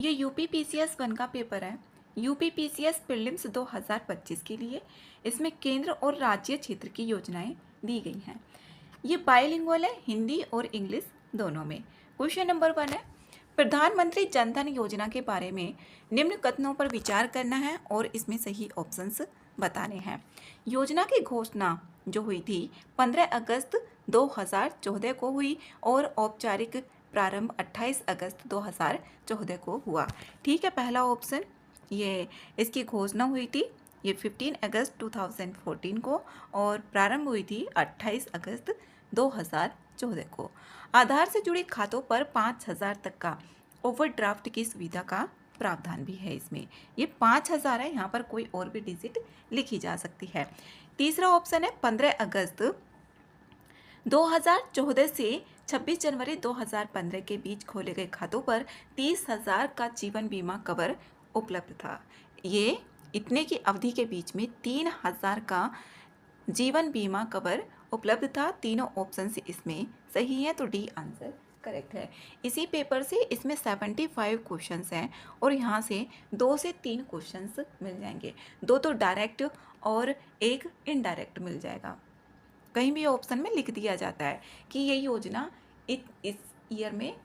ये यूपीपीसीएस 1 का पेपर है। यूपीपीसीएस प्रीलिम्स 2025 के लिए इसमें केंद्र और राज्य क्षेत्र की योजनाएं दी गई हैं। ये बाइलिंगुअल है, हिंदी और इंग्लिश दोनों में। क्वेश्चन नंबर 1 है, प्रधानमंत्री जनधन योजना के बारे में निम्न कथनों पर विचार करना है और इसमें सही ऑप्शंस बताने हैं। योजना की घोषणा जो हुई थी 15 अगस्त 2014 को हुई और औपचारिक प्रारंभ 28 अगस्त 2014 को हुआ। ठीक है, पहला ऑप्शन ये इसकी घोषणा हुई थी ये 15 अगस्त 2014 को और प्रारंभ हुई थी 28 अगस्त 2014 को। आधार से जुड़े खातों पर 5,000 तक का ओवरड्राफ्ट की सुविधा का प्रावधान भी है इसमें। ये 5,000 है, यहाँ पर कोई और भी डिजिट लिखी जा सकती है। तीसरा ऑप्शन है 15 अगस्त 2014 से 26 जनवरी 2015 के बीच खोले गए खातों पर 30,000 का जीवन बीमा कवर उपलब्ध था। ये इतने की अवधि के बीच में 3,000 का जीवन बीमा कवर उपलब्ध था। तीनों ऑप्शन से इसमें सही है, तो डी आंसर करेक्ट है। इसी पेपर से इसमें 75 क्वेश्चंस हैं और यहाँ से 2 से 3 क्वेश्चंस मिल जाएंगे। 2 तो डायरेक्ट और 1 इनडायरेक्ट मिल जाएगा। कहीं भी ऑप्शन में लिख दिया जाता है कि ये योजना इस ईयर में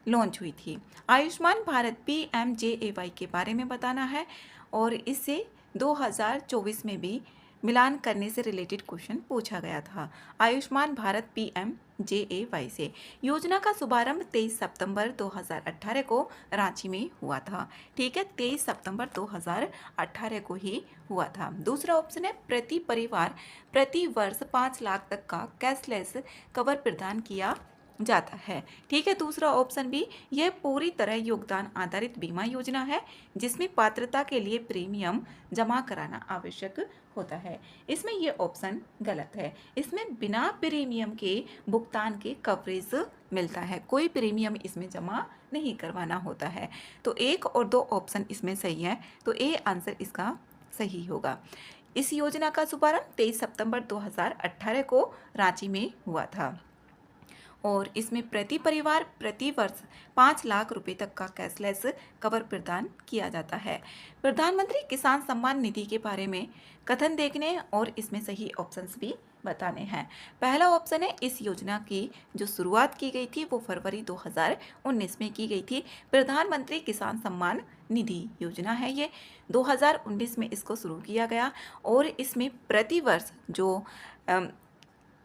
लॉन्च हुई थी। आयुष्मान भारत PMJAY के बारे में बताना है और इससे 2024 में भी मिलान करने से रिलेटेड क्वेश्चन पूछा गया था। आयुष्मान भारत PMJAY से योजना का शुभारंभ 23 सितंबर 2018 को रांची में हुआ था। ठीक है, 23 सितंबर 2018 को ही हुआ था। दूसरा ऑप्शन है प्रति परिवार प्रति वर्ष 5 लाख तक का कैशलेस कवर प्रदान किया जाता है। ठीक है, दूसरा ऑप्शन भी, यह पूरी तरह योगदान आधारित बीमा योजना है जिसमें पात्रता के लिए प्रीमियम जमा कराना आवश्यक होता है। इसमें यह ऑप्शन गलत है। इसमें बिना प्रीमियम के भुगतान के कवरेज मिलता है, कोई प्रीमियम इसमें जमा नहीं करवाना होता है। तो 1 और 2 ऑप्शन इसमें सही है, तो ए आंसर इसका सही होगा। इस योजना का शुभारंभ 23 सितंबर 2018 को रांची में हुआ था और इसमें प्रति परिवार प्रति वर्ष 5 लाख रुपए तक का कैशलेस कवर प्रदान किया जाता है। प्रधानमंत्री किसान सम्मान निधि के बारे में कथन देखने और इसमें सही ऑप्शंस भी बताने हैं। पहला ऑप्शन है, इस योजना की जो शुरुआत की गई थी वो फरवरी 2019 में की गई थी। प्रधानमंत्री किसान सम्मान निधि योजना है, ये 2019 में इसको शुरू किया गया और इसमें प्रति वर्ष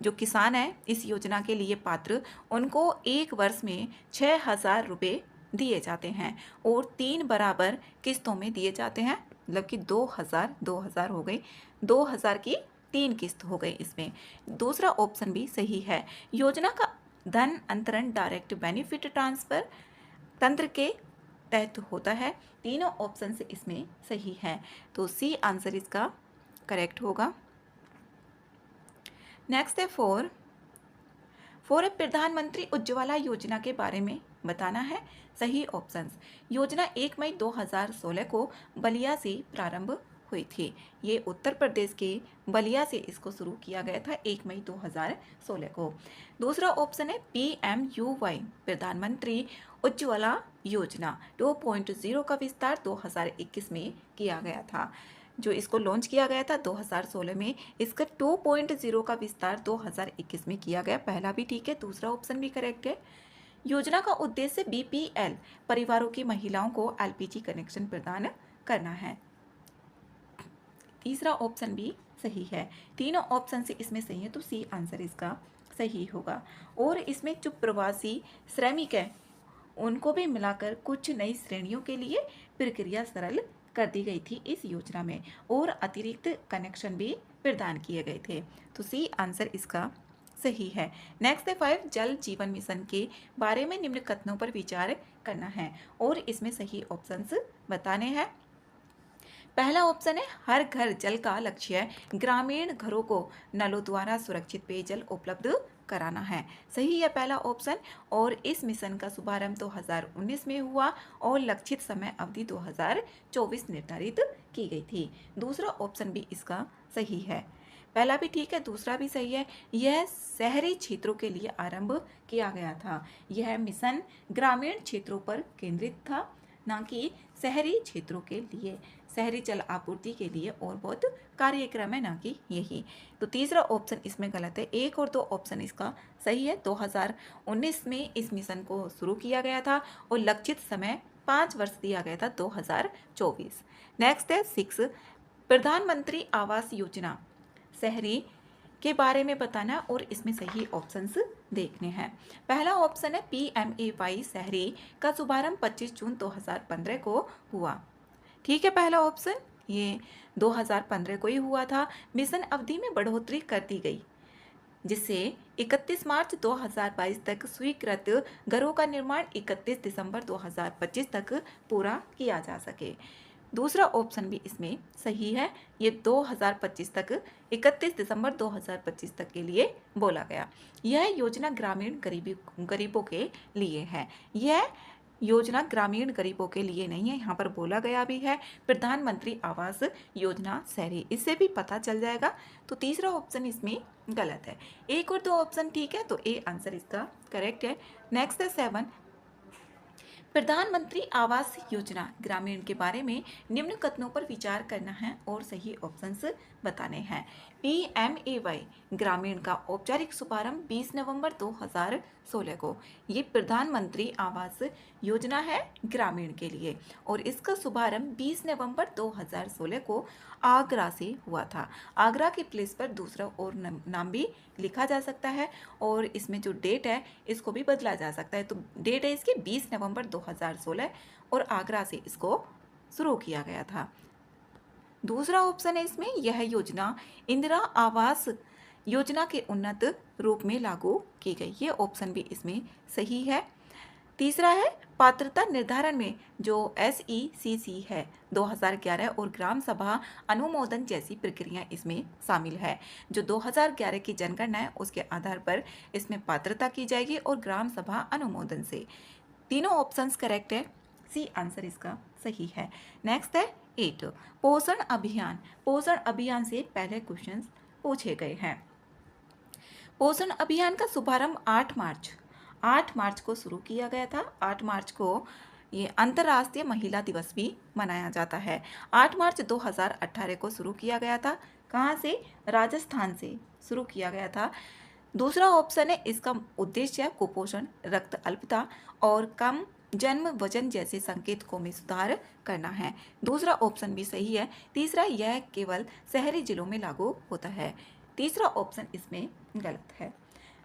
जो किसान है इस योजना के लिए पात्र, उनको 1 वर्ष में 6,000 रुपये दिए जाते हैं और 3 बराबर किस्तों में दिए जाते हैं। मतलब कि 2,000 हो गई, 2,000 की 3 किस्त हो गई इसमें। दूसरा ऑप्शन भी सही है। योजना का धन अंतरण डायरेक्ट बेनिफिट ट्रांसफर तंत्र के तहत होता है। तीनों ऑप्शन से इसमें सही है, तो सी आंसर इसका करेक्ट होगा। नेक्स्ट है 4 प्रधानमंत्री उज्ज्वला योजना के बारे में बताना है। सही ऑप्शंस, योजना 1 मई 2016 को बलिया से प्रारंभ हुई थी। ये उत्तर प्रदेश के बलिया से इसको शुरू किया गया था 1 मई 2016 को। दूसरा ऑप्शन है PMUY प्रधानमंत्री उज्ज्वला योजना 2.0 का विस्तार 2021 में किया गया था। जो इसको लॉन्च किया गया था 2016 में, इसका 2.0 का विस्तार 2021 में किया गया। पहला भी ठीक है, दूसरा ऑप्शन भी करेक्ट है। योजना का उद्देश्य BPL परिवारों की महिलाओं को LPG कनेक्शन प्रदान करना है। तीसरा ऑप्शन भी सही है। तीनों ऑप्शन से इसमें सही है, तो सी आंसर इसका सही होगा। और इसमें जो प्रवासी श्रमिक है उनको भी मिलाकर कुछ नई श्रेणियों के लिए प्रक्रिया सरल कर दी गई थी इस योजना में और अतिरिक्त कनेक्शन भी प्रदान किए गए थे, तो सी आंसर इसका सही है। नेक्स्ट है 5 जल जीवन मिशन के बारे में निम्न कथनों पर विचार करना है और इसमें सही ऑप्शंस बताने हैं। पहला ऑप्शन है, हर घर जल का लक्ष्य ग्रामीण घरों को नलों द्वारा सुरक्षित पेयजल उपलब्ध कराना है। सही है पहला ऑप्शन। और इस मिशन का शुभारंभ 2019 में हुआ और लक्षित समय अवधि 2024 निर्धारित की गई थी। दूसरा ऑप्शन भी इसका सही है। पहला भी ठीक है, दूसरा भी सही है। यह शहरी क्षेत्रों के लिए आरंभ किया गया था। यह मिशन ग्रामीण क्षेत्रों पर केंद्रित था। ना कि शहरी क्षेत्रों के लिए, शहरी जल आपूर्ति के लिए और बहुत कार्यक्रम है, ना कि यही। तो तीसरा ऑप्शन इसमें गलत है। 1 और 2 ऑप्शन इसका सही है। 2019 में इस मिशन को शुरू किया गया था और लक्षित समय 5 वर्ष दिया गया था, 2024। नेक्स्ट है 6, प्रधानमंत्री आवास योजना शहरी के बारे में बताना और इसमें सही ऑप्शंस देखने हैं। पहला ऑप्शन है PMAY शहरी का शुभारंभ 25 जून 2015 को हुआ। ठीक है, पहला ऑप्शन ये 2015 को ही हुआ था। मिशन अवधि में बढ़ोतरी कर दी गई जिससे 31 मार्च 2022 तक स्वीकृत घरों का निर्माण 31 दिसंबर 2025 तक पूरा किया जा सके। दूसरा ऑप्शन भी इसमें सही है। ये 2025 तक 31 दिसंबर 2025 तक के लिए बोला गया। यह योजना ग्रामीण गरीबों के लिए है। यह योजना ग्रामीण गरीबों के लिए नहीं है, यहाँ पर बोला गया भी है प्रधानमंत्री आवास योजना शहरी, इससे भी पता चल जाएगा। तो तीसरा ऑप्शन इसमें गलत है। 1 और 2 ऑप्शन ठीक है, तो ए आंसर इसका करेक्ट है। नेक्स्ट है 7, प्रधानमंत्री आवास योजना ग्रामीण के बारे में निम्न कथनों पर विचार करना है और सही ऑप्शंस बताने हैं। PMAY ग्रामीण का औपचारिक शुभारंभ 20 नवंबर 2016 को। ये प्रधानमंत्री आवास योजना है ग्रामीण के लिए और इसका शुभारंभ 20 नवंबर 2016 को आगरा से हुआ था। आगरा के प्लेस पर दूसरा और नाम भी लिखा जा सकता है और इसमें जो डेट है इसको भी बदला जा सकता है। तो डेट है इसकी 20 नवंबर 2016 और आगरा से इसको शुरू किया गया था। दूसरा ऑप्शन है इसमें, यह योजना इंदिरा आवास योजना के उन्नत रूप में लागू की गई। ये ऑप्शन भी इसमें सही है। तीसरा है पात्रता निर्धारण में जो SECC है 2011 और ग्राम सभा अनुमोदन जैसी प्रक्रिया इसमें शामिल है। जो 2011 की जनगणना है उसके आधार पर इसमें पात्रता की जाएगी और ग्राम सभा अनुमोदन से। तीनों ऑप्शंस करेक्ट है, सी आंसर इसका सही है। नेक्स्ट है 8, पोषण अभियान। पोषण अभियान से पहले क्वेश्चन पूछे गए हैं। पोषण अभियान का शुभारंभ 8 मार्च को शुरू किया गया था। 8 मार्च को ये अंतर्राष्ट्रीय महिला दिवस भी मनाया जाता है। 8 मार्च 2018 को शुरू किया गया था। कहाँ से? राजस्थान से शुरू किया गया था। दूसरा ऑप्शन है इसका उद्देश्य कुपोषण, रक्त अल्पता और कम जन्म वजन जैसे संकेतकों में सुधार करना है। दूसरा ऑप्शन भी सही है। तीसरा, यह केवल शहरी जिलों में लागू होता है। तीसरा ऑप्शन इसमें गलत है।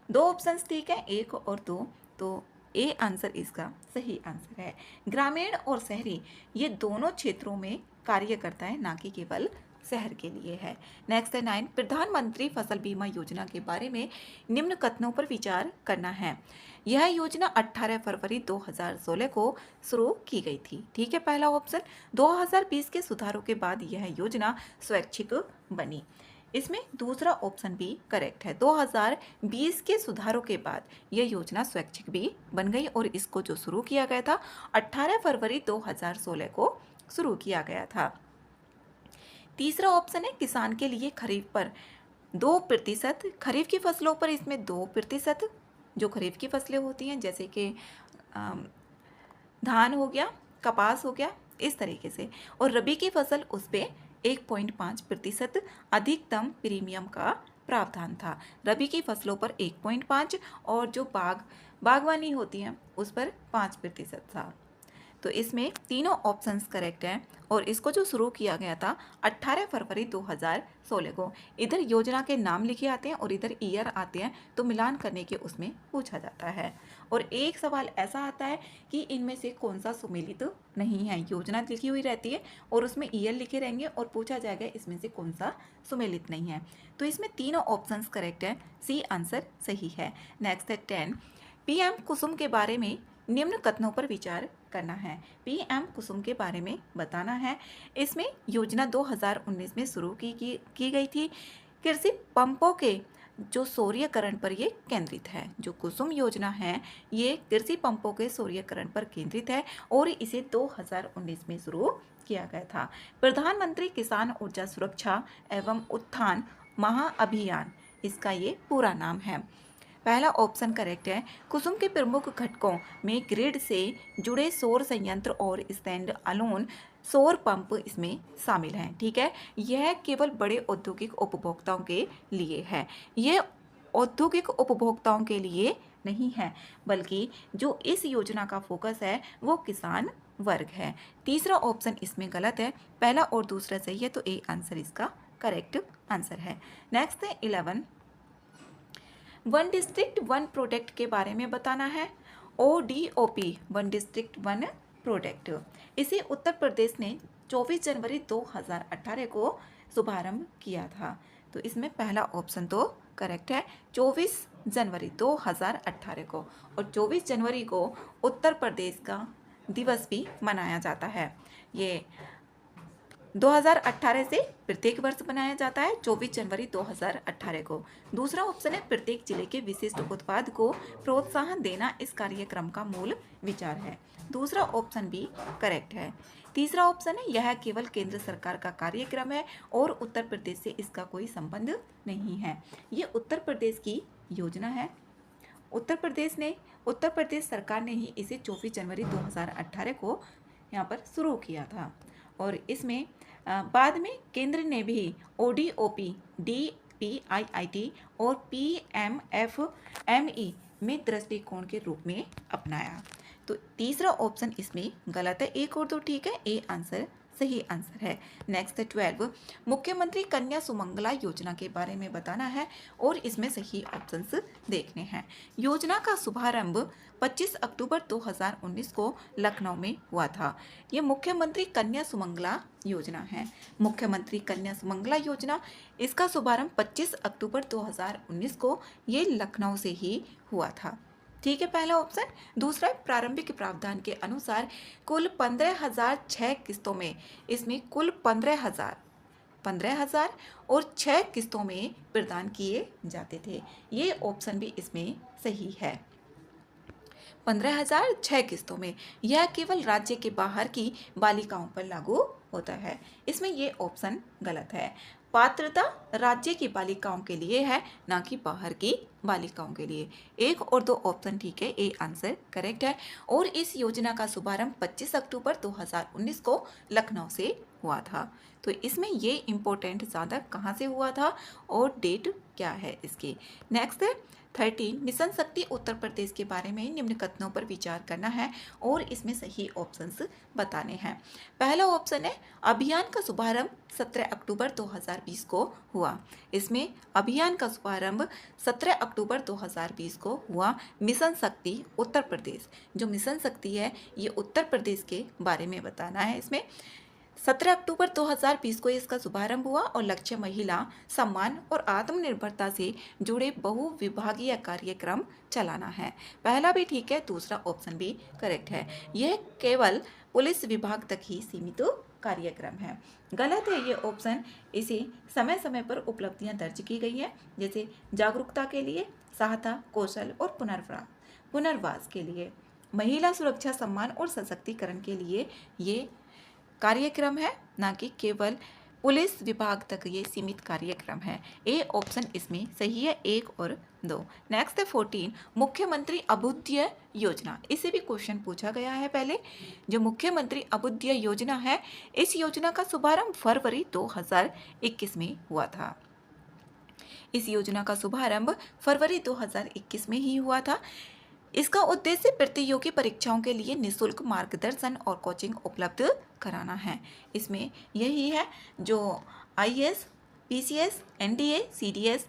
2 ऑप्शंस ठीक है, 1 और 2, तो ए आंसर इसका सही आंसर है। ग्रामीण और शहरी ये दोनों क्षेत्रों में कार्य करता है, ना कि केवल शहर के लिए है। नेक्स्ट है 9, प्रधानमंत्री फसल बीमा योजना के बारे में निम्न कथनों पर विचार करना है। यह योजना 18 फरवरी 2016 को शुरू की गई थी। ठीक है, पहला ऑप्शन। 2020 के सुधारों के बाद यह योजना स्वैच्छिक बनी। इसमें दूसरा ऑप्शन भी करेक्ट है। 2020 के सुधारों के बाद यह योजना स्वैच्छिक भी बन गई और इसको जो शुरू किया गया था 18 फरवरी 2016 को शुरू किया गया था। तीसरा ऑप्शन है किसान के लिए खरीफ पर 2%, खरीफ की फसलों पर इसमें 2%, जो खरीफ की फसलें होती हैं जैसे कि धान हो गया, कपास हो गया, इस तरीके से, और रबी की फसल उस पर 1.5% अधिकतम प्रीमियम का प्रावधान था। रबी की फसलों पर 1.5 और जो बागवानी होती है उस पर 5% था। तो इसमें तीनों ऑप्शंस करेक्ट हैं और इसको जो शुरू किया गया था 18 फरवरी 2016 को। इधर योजना के नाम लिखे आते हैं और इधर ईयर आते हैं, तो मिलान करने के उसमें पूछा जाता है। और एक सवाल ऐसा आता है कि इनमें से कौन सा सुमेलित नहीं है। योजना लिखी हुई रहती है और उसमें ईयर लिखे रहेंगे और पूछा जाएगा इसमें से कौन सा सुमेलित नहीं है। तो इसमें तीनों ऑप्शंस करेक्ट है, सी आंसर सही है। नेक्स्ट है 10, PM कुसुम के बारे में निम्न कथनों पर विचार करना है। PM कुसुम के बारे में बताना है। इसमें योजना 2019 में शुरू की गई थी। कृषि पंपों के जो सौर्यकरण पर ये केंद्रित है। जो कुसुम योजना है ये कृषि पंपों के सौर्यकरण पर केंद्रित है और इसे 2019 में शुरू किया गया था। प्रधानमंत्री किसान ऊर्जा सुरक्षा एवं उत्थान महाअभियान इसका ये पूरा नाम है। पहला ऑप्शन करेक्ट है। कुसुम के प्रमुख घटकों में ग्रिड से जुड़े सौर संयंत्र और स्टैंड अलोन सौर पंप इसमें शामिल हैं। ठीक है, यह केवल बड़े औद्योगिक उपभोक्ताओं के लिए है। यह औद्योगिक उपभोक्ताओं के लिए नहीं है, बल्कि जो इस योजना का फोकस है वो किसान वर्ग है। तीसरा ऑप्शन इसमें गलत है, पहला और दूसरा सही है, तो ए आंसर इसका करेक्ट आंसर है। नेक्स्ट है 11, वन डिस्ट्रिक्ट वन प्रोडक्ट के बारे में बताना है। ODOP one district one product, इसे उत्तर प्रदेश ने 24 जनवरी 2018 को शुभारंभ किया था। तो इसमें पहला ऑप्शन तो करेक्ट है, 24 जनवरी 2018 को, और 24 जनवरी को उत्तर प्रदेश का दिवस भी मनाया जाता है। ये 2018 से प्रत्येक वर्ष मनाया जाता है 24 जनवरी 2018 को। दूसरा ऑप्शन है प्रत्येक जिले के विशिष्ट उत्पाद को प्रोत्साहन देना इस कार्यक्रम का मूल विचार है। दूसरा ऑप्शन भी करेक्ट है। तीसरा ऑप्शन है यह केवल केंद्र सरकार का कार्यक्रम है और उत्तर प्रदेश से इसका कोई संबंध नहीं है। ये उत्तर प्रदेश की योजना है। उत्तर प्रदेश सरकार ने ही इसे 24 जनवरी 2018 को यहाँ पर शुरू किया था, और इसमें बाद में केंद्र ने भी ODOP, DPIIT और PMFME में दृष्टिकोण के रूप में अपनाया। तो तीसरा ऑप्शन इसमें गलत है, 1 और 2 ठीक है, ए आंसर सही आंसर है। नेक्स्ट है 12, मुख्यमंत्री कन्या सुमंगला योजना के बारे में बताना है और इसमें सही ऑप्शंस देखने हैं। योजना का शुभारंभ 25 अक्टूबर 2019 को लखनऊ में हुआ था। ये मुख्यमंत्री कन्या सुमंगला योजना है। मुख्यमंत्री कन्या सुमंगला योजना, इसका शुभारंभ 25 अक्टूबर 2019 को ये लखनऊ से ही हुआ था। ठीक है, पहला ऑप्शन। दूसरा, प्रारंभिक प्रावधान के अनुसार कुल 15,006 किस्तों में, इसमें कुल 15,000 और 6 किस्तों में प्रदान किए जाते थे। ये ऑप्शन भी इसमें सही है। 15,006 किस्तों में, यह केवल राज्य के बाहर की बालिकाओं पर लागू होता है। इसमें ये ऑप्शन गलत है। पात्रता राज्य की बालिकाओं के लिए है, ना कि बाहर की बालिकाओं के लिए। 1 और 2 ऑप्शन ठीक है, ए आंसर करेक्ट है। और इस योजना का शुभारंभ 25 अक्टूबर 2019 को लखनऊ से हुआ था। तो इसमें ये इम्पोर्टेंट ज़्यादा कहाँ से हुआ था और डेट क्या है इसकी। नेक्स्ट है 13, मिशन शक्ति उत्तर प्रदेश के बारे में निम्न कथनों पर विचार करना है और इसमें सही ऑप्शंस बताने हैं। पहला ऑप्शन है अभियान का शुभारंभ 17 अक्टूबर 2020 को हुआ। इसमें अभियान का शुभारंभ 17 अक्टूबर 2020 को हुआ। मिशन शक्ति उत्तर प्रदेश, जो मिशन शक्ति है ये उत्तर प्रदेश के बारे में बताना है। इसमें 17 अक्टूबर 2020 को इसका शुभारंभ हुआ और लक्ष्य महिला सम्मान और आत्मनिर्भरता से जुड़े बहुविभागीय कार्यक्रम चलाना है। पहला भी ठीक है, दूसरा ऑप्शन भी करेक्ट है। यह केवल पुलिस विभाग तक ही सीमित कार्यक्रम है। गलत है ये ऑप्शन। इसे समय समय पर उपलब्धियां दर्ज की गई हैं, जैसे जागरूकता के लिए, सहायता, कौशल और पुनर्वास के लिए, महिला सुरक्षा, सम्मान और सशक्तिकरण के लिए ये कार्यक्रम है, ना कि केवल पुलिस विभाग तक ये सीमित कार्यक्रम है। ए ऑप्शन इसमें सही है, 1 और 2। नेक्स्ट है 14, मुख्यमंत्री अभ्युदय योजना। इसे भी क्वेश्चन पूछा गया है पहले। जो मुख्यमंत्री अभ्युदय योजना है, इस योजना का शुभारंभ फरवरी 2021 में हुआ था। इस योजना का शुभारंभ फरवरी 2021 में ही हुआ था। इसका उद्देश्य प्रतियोगी परीक्षाओं के लिए निःशुल्क मार्गदर्शन और कोचिंग उपलब्ध कराना है। इसमें यही है जो IAS, PCS, NDA, CDS,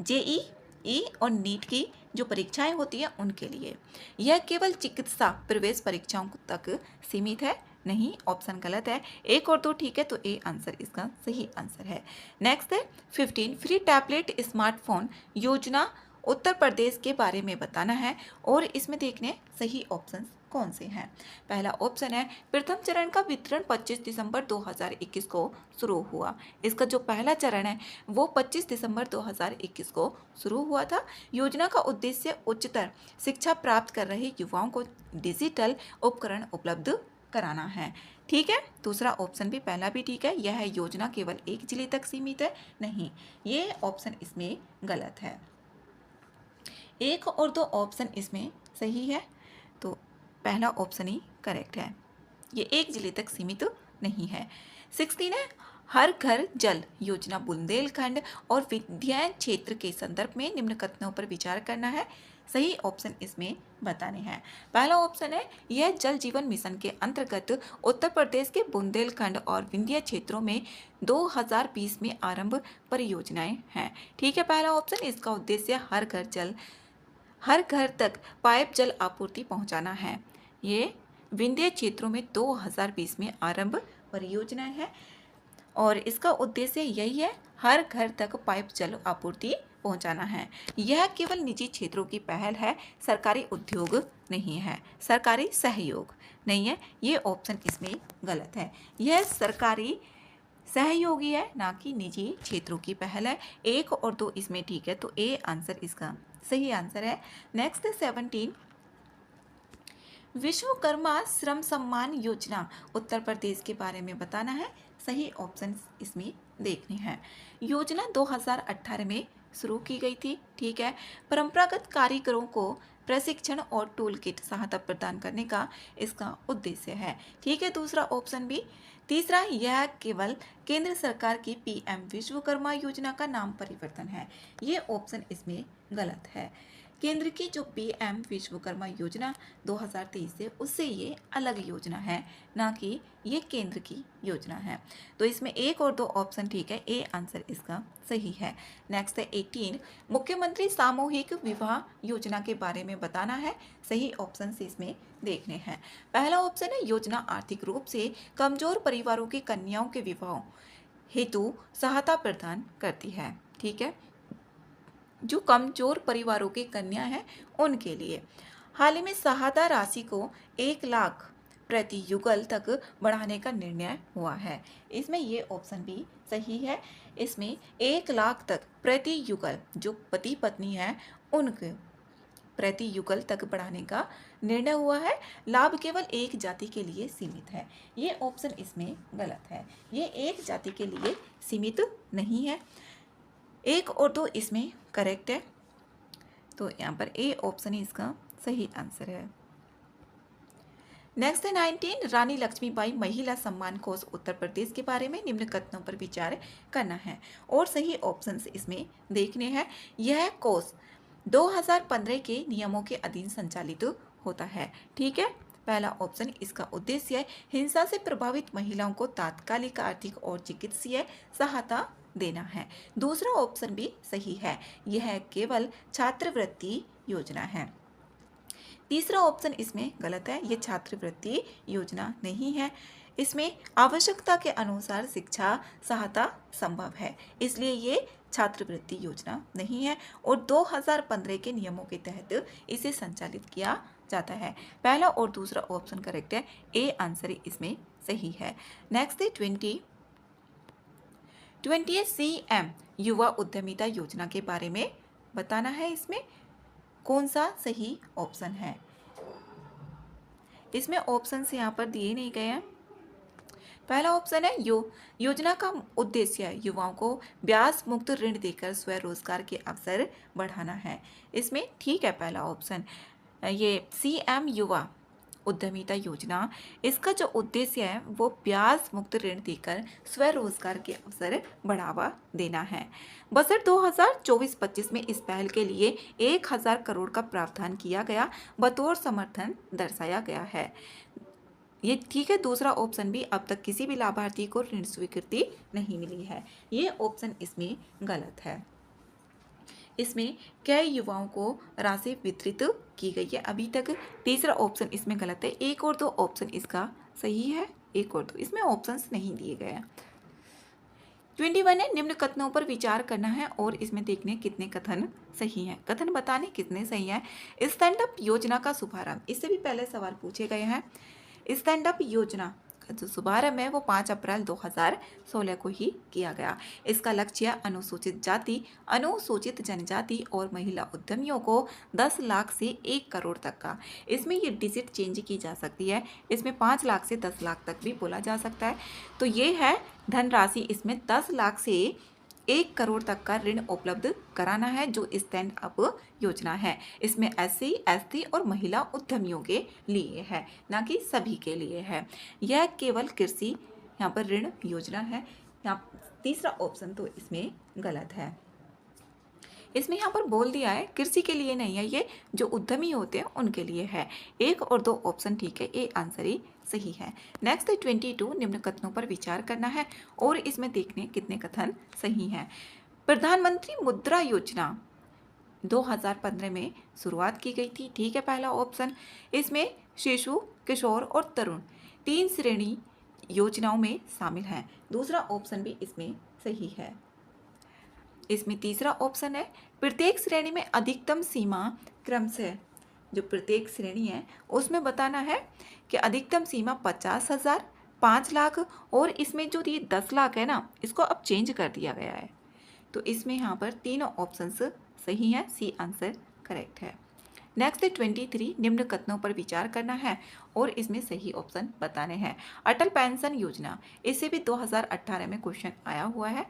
JEE और नीट की जो परीक्षाएं होती हैं उनके लिए। यह केवल चिकित्सा प्रवेश परीक्षाओं तक सीमित है, नहीं, ऑप्शन गलत है। 1 और 2 ठीक है, तो ए आंसर इसका सही आंसर है। नेक्स्ट है 15, फ्री टैबलेट स्मार्टफोन योजना उत्तर प्रदेश के बारे में बताना है और इसमें देखने सही ऑप्शन कौन से हैं। पहला ऑप्शन है प्रथम चरण का वितरण 25 दिसंबर 2021 को शुरू हुआ। इसका जो पहला चरण है वो 25 दिसंबर 2021 को शुरू हुआ था। योजना का उद्देश्य उच्चतर शिक्षा प्राप्त कर रहे युवाओं को डिजिटल उपकरण उपलब्ध कराना है। ठीक है, दूसरा ऑप्शन भी, पहला भी ठीक है। यह योजना केवल एक जिले तक सीमित है, नहीं, ये ऑप्शन इसमें गलत है। 1 और 2 ऑप्शन इसमें सही है, तो पहला ऑप्शन ही करेक्ट है। ये एक जिले तक सीमित नहीं है। 16 है, हर घर जल योजना बुंदेलखंड और विंध्य क्षेत्र के संदर्भ में निम्न कथनों पर विचार करना है। सही ऑप्शन इसमें बताने हैं। पहला ऑप्शन है, यह जल जीवन मिशन के अंतर्गत उत्तर प्रदेश के बुंदेलखंड और विंध्य क्षेत्रों में 2020 में आरंभ परियोजनाएं हैं। ठीक है, पहला ऑप्शन, इसका उद्देश्य हर घर तक पाइप जल आपूर्ति पहुंचाना है। ये विंध्य क्षेत्रों में 2020 में आरंभ परियोजना है और इसका उद्देश्य यही है, हर घर तक पाइप जल आपूर्ति पहुंचाना है। यह केवल निजी क्षेत्रों की पहल है, सरकारी उद्योग नहीं है, सरकारी सहयोग नहीं है। ये ऑप्शन इसमें गलत है। यह सरकारी सहयोगी है, ना कि निजी क्षेत्रों की पहल है। 1 और 2 इसमें ठीक है, तो ए आंसर इसका सही आंसर है। नेक्स्ट 17, विश्वकर्मा श्रम सम्मान योजना उत्तर प्रदेश के बारे में बताना है। सही ऑप्शन इसमें देखने हैं। योजना 2018 में शुरू की गई थी। ठीक है, परंपरागत कारीगरों को प्रशिक्षण और टूल किट सहायता प्रदान करने का इसका उद्देश्य है। ठीक है, दूसरा ऑप्शन भी। तीसरा, यह केवल केंद्र सरकार की पीएम विश्वकर्मा योजना का नाम परिवर्तन है। ये ऑप्शन इसमें गलत है। केंद्र की जो पीएम विश्वकर्मा योजना 2023 से, उससे ये अलग योजना है, ना कि ये केंद्र की योजना है। तो इसमें 1 और 2 ऑप्शन ठीक है, ए आंसर इसका सही है। नेक्स्ट है 18, मुख्यमंत्री सामूहिक विवाह योजना के बारे में बताना है। सही ऑप्शन से इसमें देखने हैं। पहला ऑप्शन है, योजना आर्थिक रूप से कमजोर परिवारों की कन्याओं के विवाह हेतु सहायता प्रदान करती है। ठीक है, जो कमजोर परिवारों की कन्या है उनके लिए। हाल ही में सहायता राशि को 1 लाख प्रति युगल तक बढ़ाने का निर्णय हुआ है। इसमें ये ऑप्शन भी सही है। इसमें 1 लाख तक प्रति युगल जो पति पत्नी है उनके प्रति युगल तक बढ़ाने का निर्णय हुआ है। लाभ केवल एक जाति के लिए सीमित है। ये ऑप्शन इसमें गलत है। ये एक जाति के लिए सीमित नहीं है। 1 और 2 इसमें करेक्ट है, तो यहाँ पर ए ऑप्शन ही इसका सही आंसर है। नेक्स्ट है 19, रानी लक्ष्मीबाई महिला सम्मान कोष उत्तर प्रदेश के बारे में निम्न कथनों पर विचार करना है और सही ऑप्शंस इसमें देखने हैं। यह कोष 2015 के नियमों के अधीन संचालित होता है। ठीक है, पहला ऑप्शन, इसका उद्देश्य हिंसा से प्रभावित महिलाओं को तात्कालिक आर्थिक और चिकित्सीय सहायता देना है। दूसरा ऑप्शन भी सही है, यह केवल छात्रवृत्ति योजना है। तीसरा ऑप्शन इसमें गलत है, ये छात्रवृत्ति योजना नहीं है। इसमें आवश्यकता के अनुसार शिक्षा सहायता संभव है, इसलिए ये छात्रवृत्ति योजना नहीं है और 2015 के नियमों के तहत इसे संचालित किया जाता है। पहला और दूसरा ऑप्शन करेक्ट है, ए आंसर इसमें सही है। नेक्स्ट है 20 सीएम युवा उद्यमिता योजना के बारे में बताना है। इसमें कौन सा सही ऑप्शन है? इसमें ऑप्शन से यहाँ पर दिए नहीं गए हैं। पहला ऑप्शन है, योजना का उद्देश्य युवाओं को ब्याज मुक्त ऋण देकर स्वरोजगार के अवसर बढ़ाना है। इसमें ठीक है पहला ऑप्शन, ये सीएम युवा उद्यमिता योजना, इसका जो उद्देश्य है वो ब्याज मुक्त ऋण देकर स्वरोजगार के अवसर बढ़ावा देना है। बजट 2024-25 में इस पहल के लिए 1000 करोड़ का प्रावधान किया गया, बतौर समर्थन दर्शाया गया है। ये ठीक है, दूसरा ऑप्शन भी, अब तक किसी भी लाभार्थी को ऋण स्वीकृति नहीं मिली है। ये ऑप्शन इसमें गलत है। इसमें कई युवाओं को राशि वितरित की गई है अभी तक। तीसरा ऑप्शन इसमें गलत है। 1 और 2 ऑप्शन इसका सही है। 1 और 2 इसमें ऑप्शंस नहीं दिए गए हैं। 21 है, निम्न कथनों पर विचार करना है और इसमें देखने कितने कथन सही हैं। कथन बताने कितने सही हैं। स्टैंड अप योजना का शुभारंभ, इससे भी पहले सवाल पूछे गए हैं। स्टैंड अप योजना का जो शुभारंभ है वो 5 अप्रैल 2016 को ही किया गया। इसका लक्ष्य अनुसूचित जाति, अनुसूचित जनजाति और महिला उद्यमियों को 10 लाख से 1 करोड़ तक का, इसमें ये डिजिट चेंज की जा सकती है। इसमें 5 लाख से 10 लाख तक भी बोला जा सकता है। तो ये है धनराशि, इसमें 10 लाख से 1 करोड़ तक का ऋण उपलब्ध कराना है, जो स्टैंड अप योजना है। इसमें एससी, एसटी और महिला उद्यमियों के लिए है, ना कि सभी के लिए है। यह केवल कृषि यहाँ पर ऋण योजना है। यहाँ तीसरा ऑप्शन तो इसमें गलत है। इसमें यहाँ पर बोल दिया है कृषि के लिए नहीं है, ये जो उद्यमी होते हैं उनके लिए है। 1 और 2 ऑप्शन ठीक है, ए आंसर ही सही है। नेक्स्ट 22 निम्न कथनों पर विचार करना है और इसमें देखने कितने कथन सही हैं। प्रधानमंत्री मुद्रा योजना 2015 में शुरुआत की गई थी, ठीक है पहला ऑप्शन। इसमें शिशु, किशोर और तरुण 3 श्रेणी योजनाओं में शामिल हैं। दूसरा ऑप्शन भी इसमें सही है। इसमें तीसरा ऑप्शन है प्रत्येक श्रेणी में अधिकतम सीमा क्रम से, जो प्रत्येक श्रेणी है उसमें बताना है कि अधिकतम सीमा 50,000, 5 लाख और इसमें जो ये 10 लाख है ना, इसको अब चेंज कर दिया गया है। तो इसमें यहाँ पर तीनों ऑप्शंस सही हैं, सी आंसर करेक्ट है। नेक्स्ट 23 निम्न कथनों पर विचार करना है और इसमें सही ऑप्शन बताने हैं। अटल पेंशन योजना, इससे भी 2018 में क्वेश्चन आया हुआ है।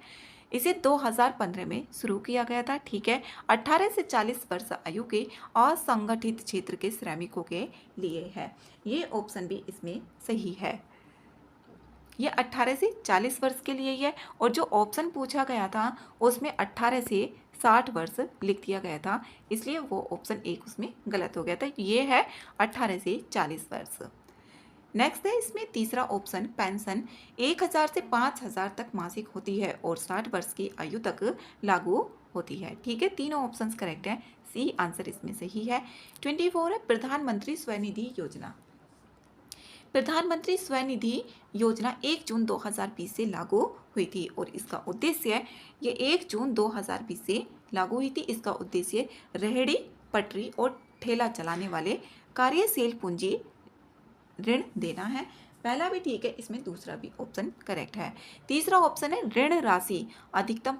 इसे 2015 में शुरू किया गया था, ठीक है। 18 से 40 वर्ष आयु के असंगठित क्षेत्र के श्रमिकों के लिए है। ये ऑप्शन भी इसमें सही है। ये 18 से 40 वर्ष के लिए है और जो ऑप्शन पूछा गया था उसमें 18 से 60 वर्ष लिख दिया गया था, इसलिए वो ऑप्शन 1 उसमें गलत हो गया था। ये है 18 से 40 वर्ष। नेक्स्ट है इसमें तीसरा ऑप्शन पेंशन 1000 से 5000 तक मासिक होती है और 60 वर्ष की आयु तक लागू होती है, ठीक है। तीनों ऑप्शंस करेक्ट हैं, सी आंसर इसमें सही है। 24 है प्रधानमंत्री स्वनिधि योजना। प्रधानमंत्री स्वनिधि योजना 1 जून 2020 से लागू हुई थी और इसका उद्देश्य, ये 1 जून 2020 से लागू हुई थी। इसका उद्देश्य रेहड़ी, पटरी और ठेला चलाने वाले कार्यशील पूंजी ऋण देना है। पहला भी ठीक है, इसमें दूसरा भी ऑप्शन करेक्ट है। तीसरा ऑप्शन है ऋण राशि अधिकतम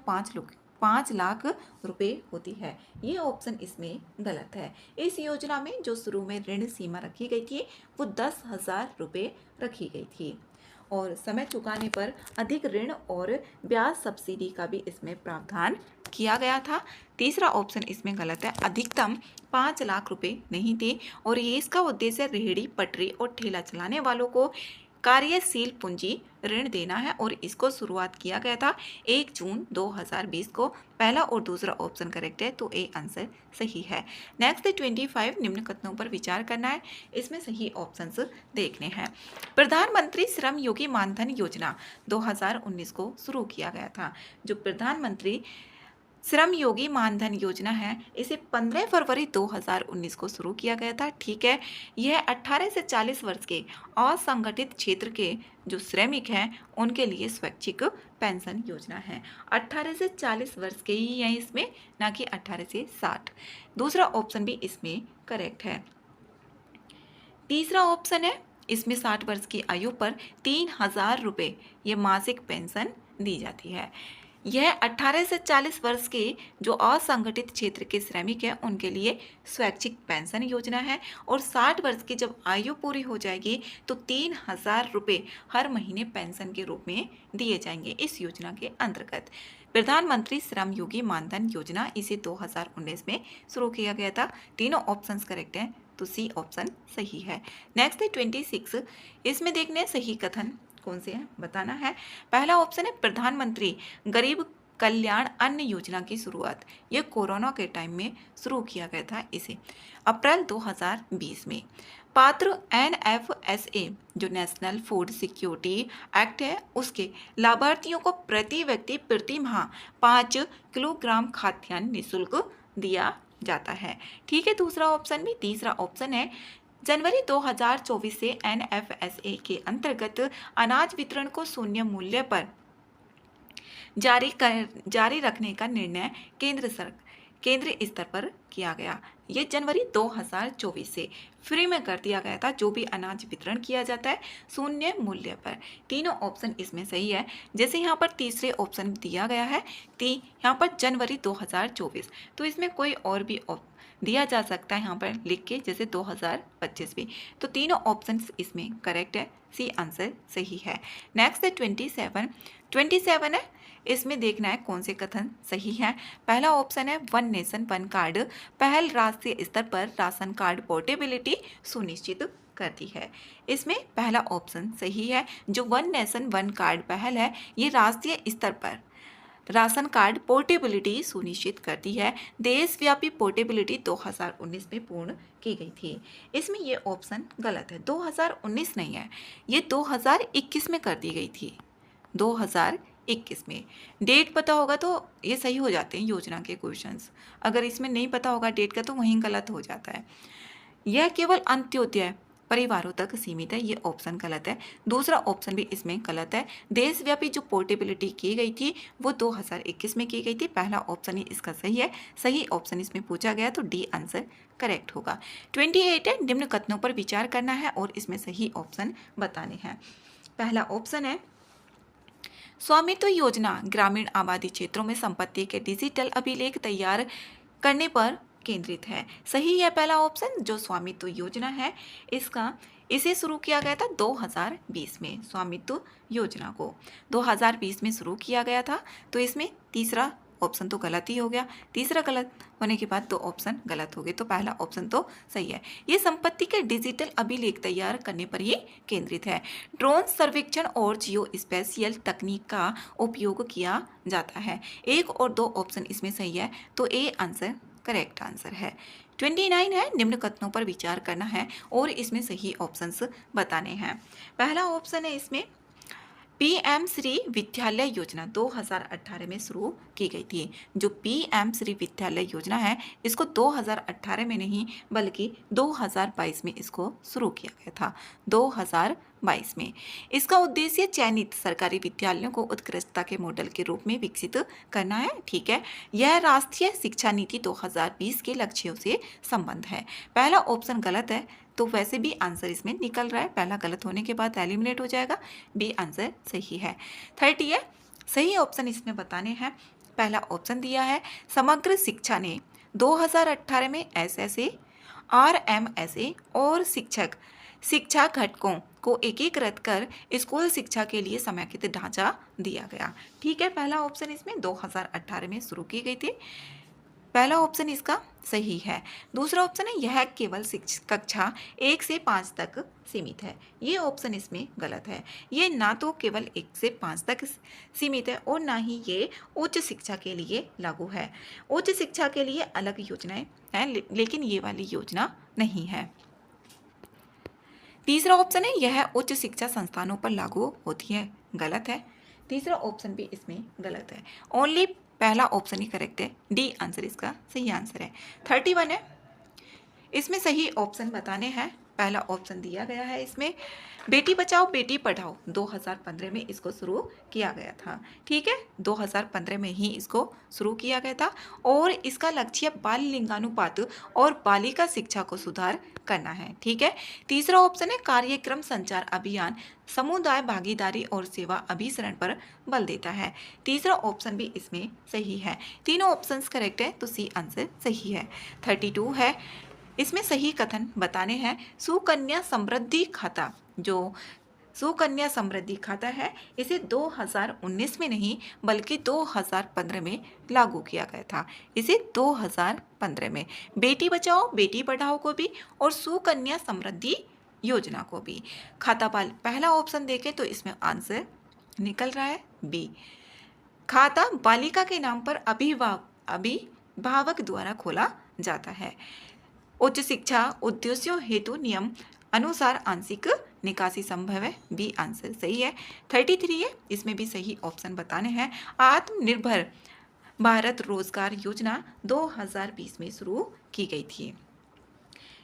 5 लाख रुपए होती है, ये ऑप्शन इसमें गलत है। इस योजना में जो शुरू में ऋण सीमा रखी गई थी वो 10,000 रुपये रखी गई थी और समय चुकाने पर अधिक ऋण और ब्याज सब्सिडी का भी इसमें प्रावधान किया गया था। तीसरा ऑप्शन इसमें गलत है, अधिकतम 5 लाख रुपए नहीं थे और ये इसका उद्देश्य रेहड़ी, पटरी और ठेला चलाने वालों को कार्यशील पूंजी ऋण देना है और इसको शुरुआत किया गया था 1 जून 2020 को। पहला और दूसरा ऑप्शन करेक्ट है, तो ए आंसर सही है। नेक्स्ट 25 निम्न कथनों पर विचार करना है, इसमें सही ऑप्शंस देखने हैं। प्रधानमंत्री श्रम योगी मानधन योजना 2019 को शुरू किया गया था। जो प्रधानमंत्री श्रम योगी मानधन योजना है इसे 15 फरवरी 2019 को शुरू किया गया था, ठीक है। यह 18 से 40 वर्ष के असंगठित क्षेत्र के जो श्रमिक हैं उनके लिए स्वैच्छिक पेंशन योजना है। 18 से 40 वर्ष के ही हैं इसमें, ना कि 18 से 60। दूसरा ऑप्शन भी इसमें करेक्ट है। तीसरा ऑप्शन है इसमें 60 वर्ष की आयु पर 3,000 रुपये ये मासिक पेंशन दी जाती है। यह 18 से 40 वर्ष के जो असंगठित क्षेत्र के श्रमिक हैं उनके लिए स्वैच्छिक पेंशन योजना है और 60 वर्ष की जब आयु पूरी हो जाएगी तो 3,000 रुपये हर महीने पेंशन के रूप में दिए जाएंगे इस योजना के अंतर्गत। प्रधानमंत्री श्रम योगी मानधन योजना इसे 2019 में शुरू किया गया था। तीनों ऑप्शंस करेक्ट हैं, तो सी ऑप्शन सही है। नेक्स्ट है 26, इसमें देखने सही कथन कौन से हैं बताना है। पहला ऑप्शन है प्रधानमंत्री गरीब कल्याण अन्न योजना की शुरुआत ये कोरोना के टाइम में शुरू किया गया था, इसे अप्रैल 2020 में। पात्र NFSA जो नेशनल फूड सिक्योरिटी एक्ट है उसके लाभार्थियों को प्रति व्यक्ति प्रति माह 5 किलोग्राम खाद्यान्न निःशुल्क दिया जाता है, ठीक है। दूसरा ऑप्शन भी तीसरा ऑप्शन है जनवरी 2024 से NFSA के अंतर्गत अनाज वितरण को शून्य मूल्य पर जारी रखने का निर्णय केंद्र स्तर पर किया गया। ये जनवरी 2024 से फ्री में कर दिया गया था जो भी अनाज वितरण किया जाता है शून्य मूल्य पर। तीनों ऑप्शन इसमें सही है। जैसे यहाँ पर तीसरे ऑप्शन दिया गया है यहाँ पर जनवरी 2024, तो इसमें कोई और भी दिया जा सकता है यहाँ पर लिख के, जैसे 2025 भी। तो तीनों ऑप्शंस इसमें करेक्ट है, सी आंसर सही है। नेक्स्ट है 27 है। इसमें देखना है कौन से कथन सही है। पहला ऑप्शन है वन नेशन वन कार्ड पहल राष्ट्रीय स्तर पर राशन कार्ड पोर्टेबिलिटी सुनिश्चित करती है। इसमें पहला ऑप्शन सही है। जो वन नेशन वन कार्ड पहल है ये राष्ट्रीय स्तर पर राशन कार्ड पोर्टेबिलिटी सुनिश्चित करती है। देशव्यापी पोर्टेबिलिटी 2019 में पूर्ण की गई थी। इसमें ये ऑप्शन गलत है, 2019 नहीं है, ये 2021 में कर दी गई थी। 2021 में डेट पता होगा तो ये सही हो जाते हैं योजना के क्वेश्चंस। अगर इसमें नहीं पता होगा डेट का तो वहीं गलत हो जाता है। यह केवल अंत्योदय परिवारों तक सीमित है, ये ऑप्शन गलत है। दूसरा ऑप्शन भी इसमें गलत है। देशव्यापी जो पोर्टेबिलिटी की गई थी वो 2021 में की गई थी। पहला ऑप्शन ही इसका सही है। सही ऑप्शन इसमें पूछा गया तो डी आंसर करेक्ट होगा। 28 है, निम्न कथनों पर विचार करना है और इसमें सही ऑप्शन बताने हैं। पहला ऑप्शन है स्वामित्व योजना ग्रामीण आबादी क्षेत्रों में संपत्ति के डिजिटल अभिलेख तैयार करने पर केंद्रित है। सही है पहला ऑप्शन। जो स्वामित्व योजना है इसे शुरू किया गया था 2020 में। स्वामित्व योजना को 2020 में शुरू किया गया था। तो इसमें तीसरा ऑप्शन तो गलत ही हो गया। तीसरा गलत होने के बाद दो ऑप्शन गलत हो गए, तो पहला ऑप्शन तो सही है। ये संपत्ति के डिजिटल अभिलेख तैयार करने पर ही केंद्रित है। ड्रोन सर्वेक्षण और जियो स्पेशियल तकनीक का उपयोग किया जाता है। 1 और 2 ऑप्शन इसमें सही है, तो ए आंसर करेक्ट आंसर है। 29 है, निम्न कथनों पर विचार करना है और इसमें सही ऑप्शंस बताने हैं। पहला ऑप्शन है इसमें पीएम श्री विद्यालय योजना 2018 में शुरू की गई थी। जो पीएम श्री विद्यालय योजना है इसको 2018 में नहीं बल्कि 2022 में इसको शुरू किया गया था। 2022 में इसका उद्देश्य चयनित सरकारी विद्यालयों को उत्कृष्टता के मॉडल के रूप में विकसित करना है। ठीक है, यह राष्ट्रीय शिक्षा नीति 2020 के लक्ष्यों से संबंध है। पहला ऑप्शन गलत है, तो वैसे भी आंसर इसमें निकल रहा है। पहला गलत होने के बाद एलिमिनेट हो जाएगा। बी आंसर सही है। 30 है, सही ऑप्शन इसमें बताने हैं। पहला ऑप्शन दिया है समग्र शिक्षा ने 2018 में एसएसए, आरएमएसए और शिक्षा घटकों को एकीकृत कर स्कूल शिक्षा के लिए समेकित ढांचा दिया गया। ठीक है, पहला ऑप्शन इसमें 2018 में शुरू की गई थी। पहला ऑप्शन इसका सही है। दूसरा ऑप्शन है यह केवल कक्षा 1 से 5 तक सीमित है। ये ऑप्शन इसमें गलत है। ये ना तो केवल 1 से 5 तक सीमित है और ना ही ये उच्च शिक्षा के लिए लागू है। उच्च शिक्षा के लिए अलग योजनाएं हैं लेकिन ये वाली योजना नहीं है। तीसरा ऑप्शन है यह उच्च शिक्षा संस्थानों पर लागू होती है, गलत है। तीसरा ऑप्शन भी इसमें गलत है। ओनली पहला ऑप्शन ही करेक्ट है। डी आंसर इसका सही आंसर है। 31 है, इसमें सही ऑप्शन बताने हैं। पहला ऑप्शन दिया गया है इसमें बेटी बचाओ बेटी पढ़ाओ 2015 में इसको शुरू किया गया था। ठीक है, 2015 में ही इसको शुरू किया गया था और इसका लक्ष्य बाल लिंगानुपात और बालिका शिक्षा को सुधार करना है। ठीक है, तीसरा ऑप्शन है कार्यक्रम संचार अभियान समुदाय भागीदारी और सेवा अभिसरण पर बल देता है। तीसरा ऑप्शन भी इसमें सही है। तीनों ऑप्शंस करेक्ट है, तो सी आंसर सही है। 32 है, इसमें सही कथन बताने हैं। सुकन्या समृद्धि खाता, जो सुकन्या समृद्धि खाता है इसे 2019 में नहीं बल्कि 2015 में लागू किया गया था। इसे 2015 में बेटी बचाओ बेटी पढ़ाओ को भी और सुकन्या समृद्धि योजना को भी। खाता पहला ऑप्शन देखें तो इसमें आंसर निकल रहा है बी। खाता बालिका के नाम पर अभिभावक द्वारा खोला जाता है। उच्च शिक्षा उद्देश्यों हेतु नियम अनुसार आंशिक निकासी संभव है। बी आंसर सही है। 33 है, इसमें भी सही ऑप्शन बताने हैं। आत्मनिर्भर भारत रोजगार योजना 2020 में शुरू की गई थी।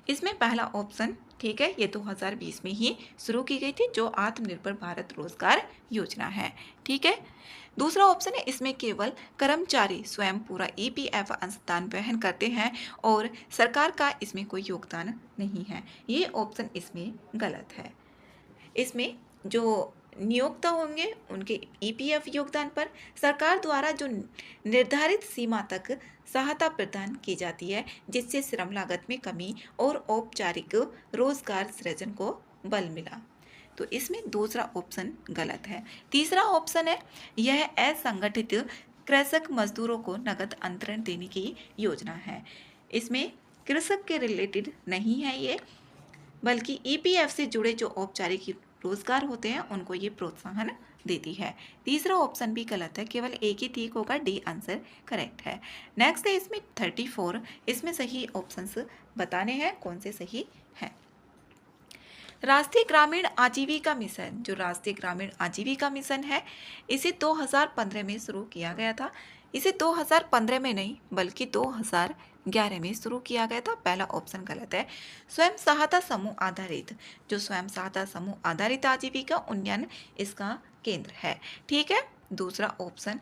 इसमें पहला ऑप्शन ठीक है, ये 2020 में ही शुरू की गई थी, जो आत्मनिर्भर भारत रोजगार योजना है। ठीक है। दूसरा ऑप्शन है, इसमें केवल कर्मचारी स्वयं पूरा ईपीएफ अंशदान वहन करते हैं और सरकार का इसमें कोई योगदान नहीं है। ये ऑप्शन इसमें गलत है। इसमें जो नियोक्ता होंगे उनके ईपीएफ योगदान पर सरकार द्वारा जो निर्धारित सीमा तक सहायता प्रदान की जाती है, जिससे श्रम लागत में कमी और औपचारिक रोजगार सृजन को बल मिला। तो इसमें दूसरा ऑप्शन गलत है। तीसरा ऑप्शन है, यह असंगठित कृषक मजदूरों को नगद अंतरण देने की योजना है। इसमें कृषक के रिलेटेड नहीं है ये, बल्कि ईपीएफ से जुड़े जो औपचारिक रोजगार होते हैं उनको ये प्रोत्साहन देती है। तीसरा ऑप्शन भी गलत है, केवल एक ही ठीक होगा, डी आंसर करेक्ट है। नेक्स्ट है इसमें 34, इसमें सही ऑप्शंस बताने हैं कौन से सही हैं। राष्ट्रीय ग्रामीण आजीविका मिशन, जो राष्ट्रीय ग्रामीण आजीविका मिशन है, इसे 2015 में शुरू किया गया था। इसे 2015 में नहीं बल्कि 2011 में शुरू किया गया था। पहला ऑप्शन गलत है। स्वयं सहायता समूह आधारित, जो स्वयं सहायता समूह आधारित आजीविका उन्नयन इसका केंद्र है। ठीक है। दूसरा ऑप्शन,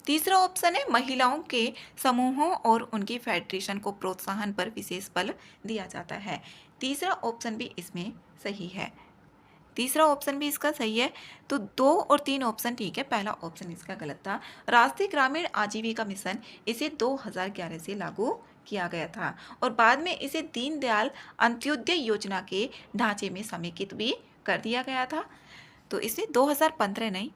तीसरा ऑप्शन है, महिलाओं के समूहों और उनकी फेडरेशन को प्रोत्साहन पर विशेष बल दिया जाता है। तीसरा ऑप्शन भी इसमें सही है। तीसरा ऑप्शन भी इसका सही है। तो 2 और 3 ऑप्शन ठीक है, पहला ऑप्शन इसका गलत था। राष्ट्रीय ग्रामीण आजीविका मिशन इसे 2011 से लागू किया गया था और बाद में इसे दीनदयाल अंत्योदय योजना के ढांचे में समेकित भी कर दिया गया था। तो इसे 2015 नहीं,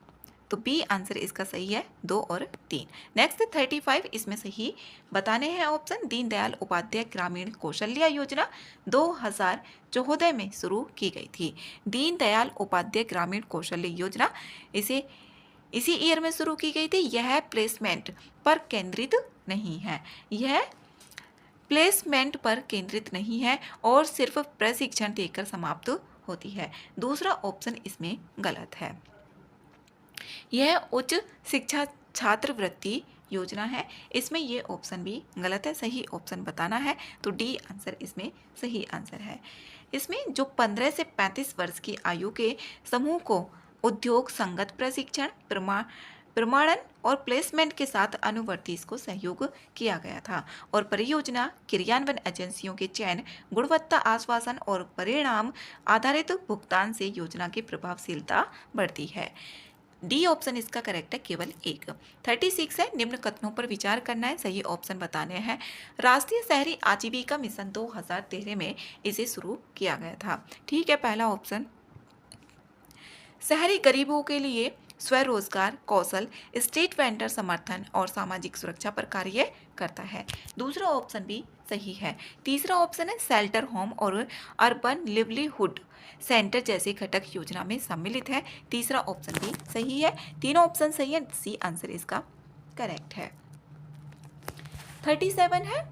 तो बी आंसर इसका सही है, 2 और 3। नेक्स्ट 35, इसमें सही बताने हैं ऑप्शन। दीनदयाल उपाध्याय ग्रामीण कौशल्या योजना 2014 में शुरू की गई थी। दीनदयाल उपाध्याय ग्रामीण कौशल्य योजना इसी ईयर में शुरू की गई थी। यह प्लेसमेंट पर केंद्रित नहीं है, यह प्लेसमेंट पर केंद्रित नहीं है और सिर्फ प्रशिक्षण देकर समाप्त होती है। दूसरा ऑप्शन इसमें गलत है। यह उच्च शिक्षा छात्रवृत्ति योजना है। इसमें ये ऑप्शन भी गलत है, सही ऑप्शन बताना है। तो डी आंसर इसमें सही आंसर है। इसमें जो 15 से 35 वर्ष की आयु के समूह को उद्योग संगत प्रशिक्षण प्रमाणन और प्लेसमेंट के साथ अनुवर्ती इसको सहयोग किया गया था और परियोजना क्रियान्वयन एजेंसियों के चयन, गुणवत्ता आश्वासन और परिणाम आधारित भुगतान से योजना की प्रभावशीलता बढ़ती है। डी ऑप्शन इसका करेक्ट है, केवल एक। 36 है, निम्न कथनों पर विचार करना है, सही ऑप्शन बताने हैं। राष्ट्रीय शहरी आजीविका मिशन 2013 में इसे शुरू किया गया था। ठीक है। पहला ऑप्शन, शहरी गरीबों के लिए स्वरोजगार, कौशल, स्ट्रीट वेंडर समर्थन और सामाजिक सुरक्षा पर कार्य करता है। दूसरा ऑप्शन भी सही है। तीसरा ऑप्शन है, शेल्टर होम और अर्बन लिवलीहुड सेंटर जैसे घटक योजना में सम्मिलित है। तीसरा ऑप्शन भी सही है। तीनों ऑप्शन सही है, सी आंसर इसका करेक्ट है। 37 है,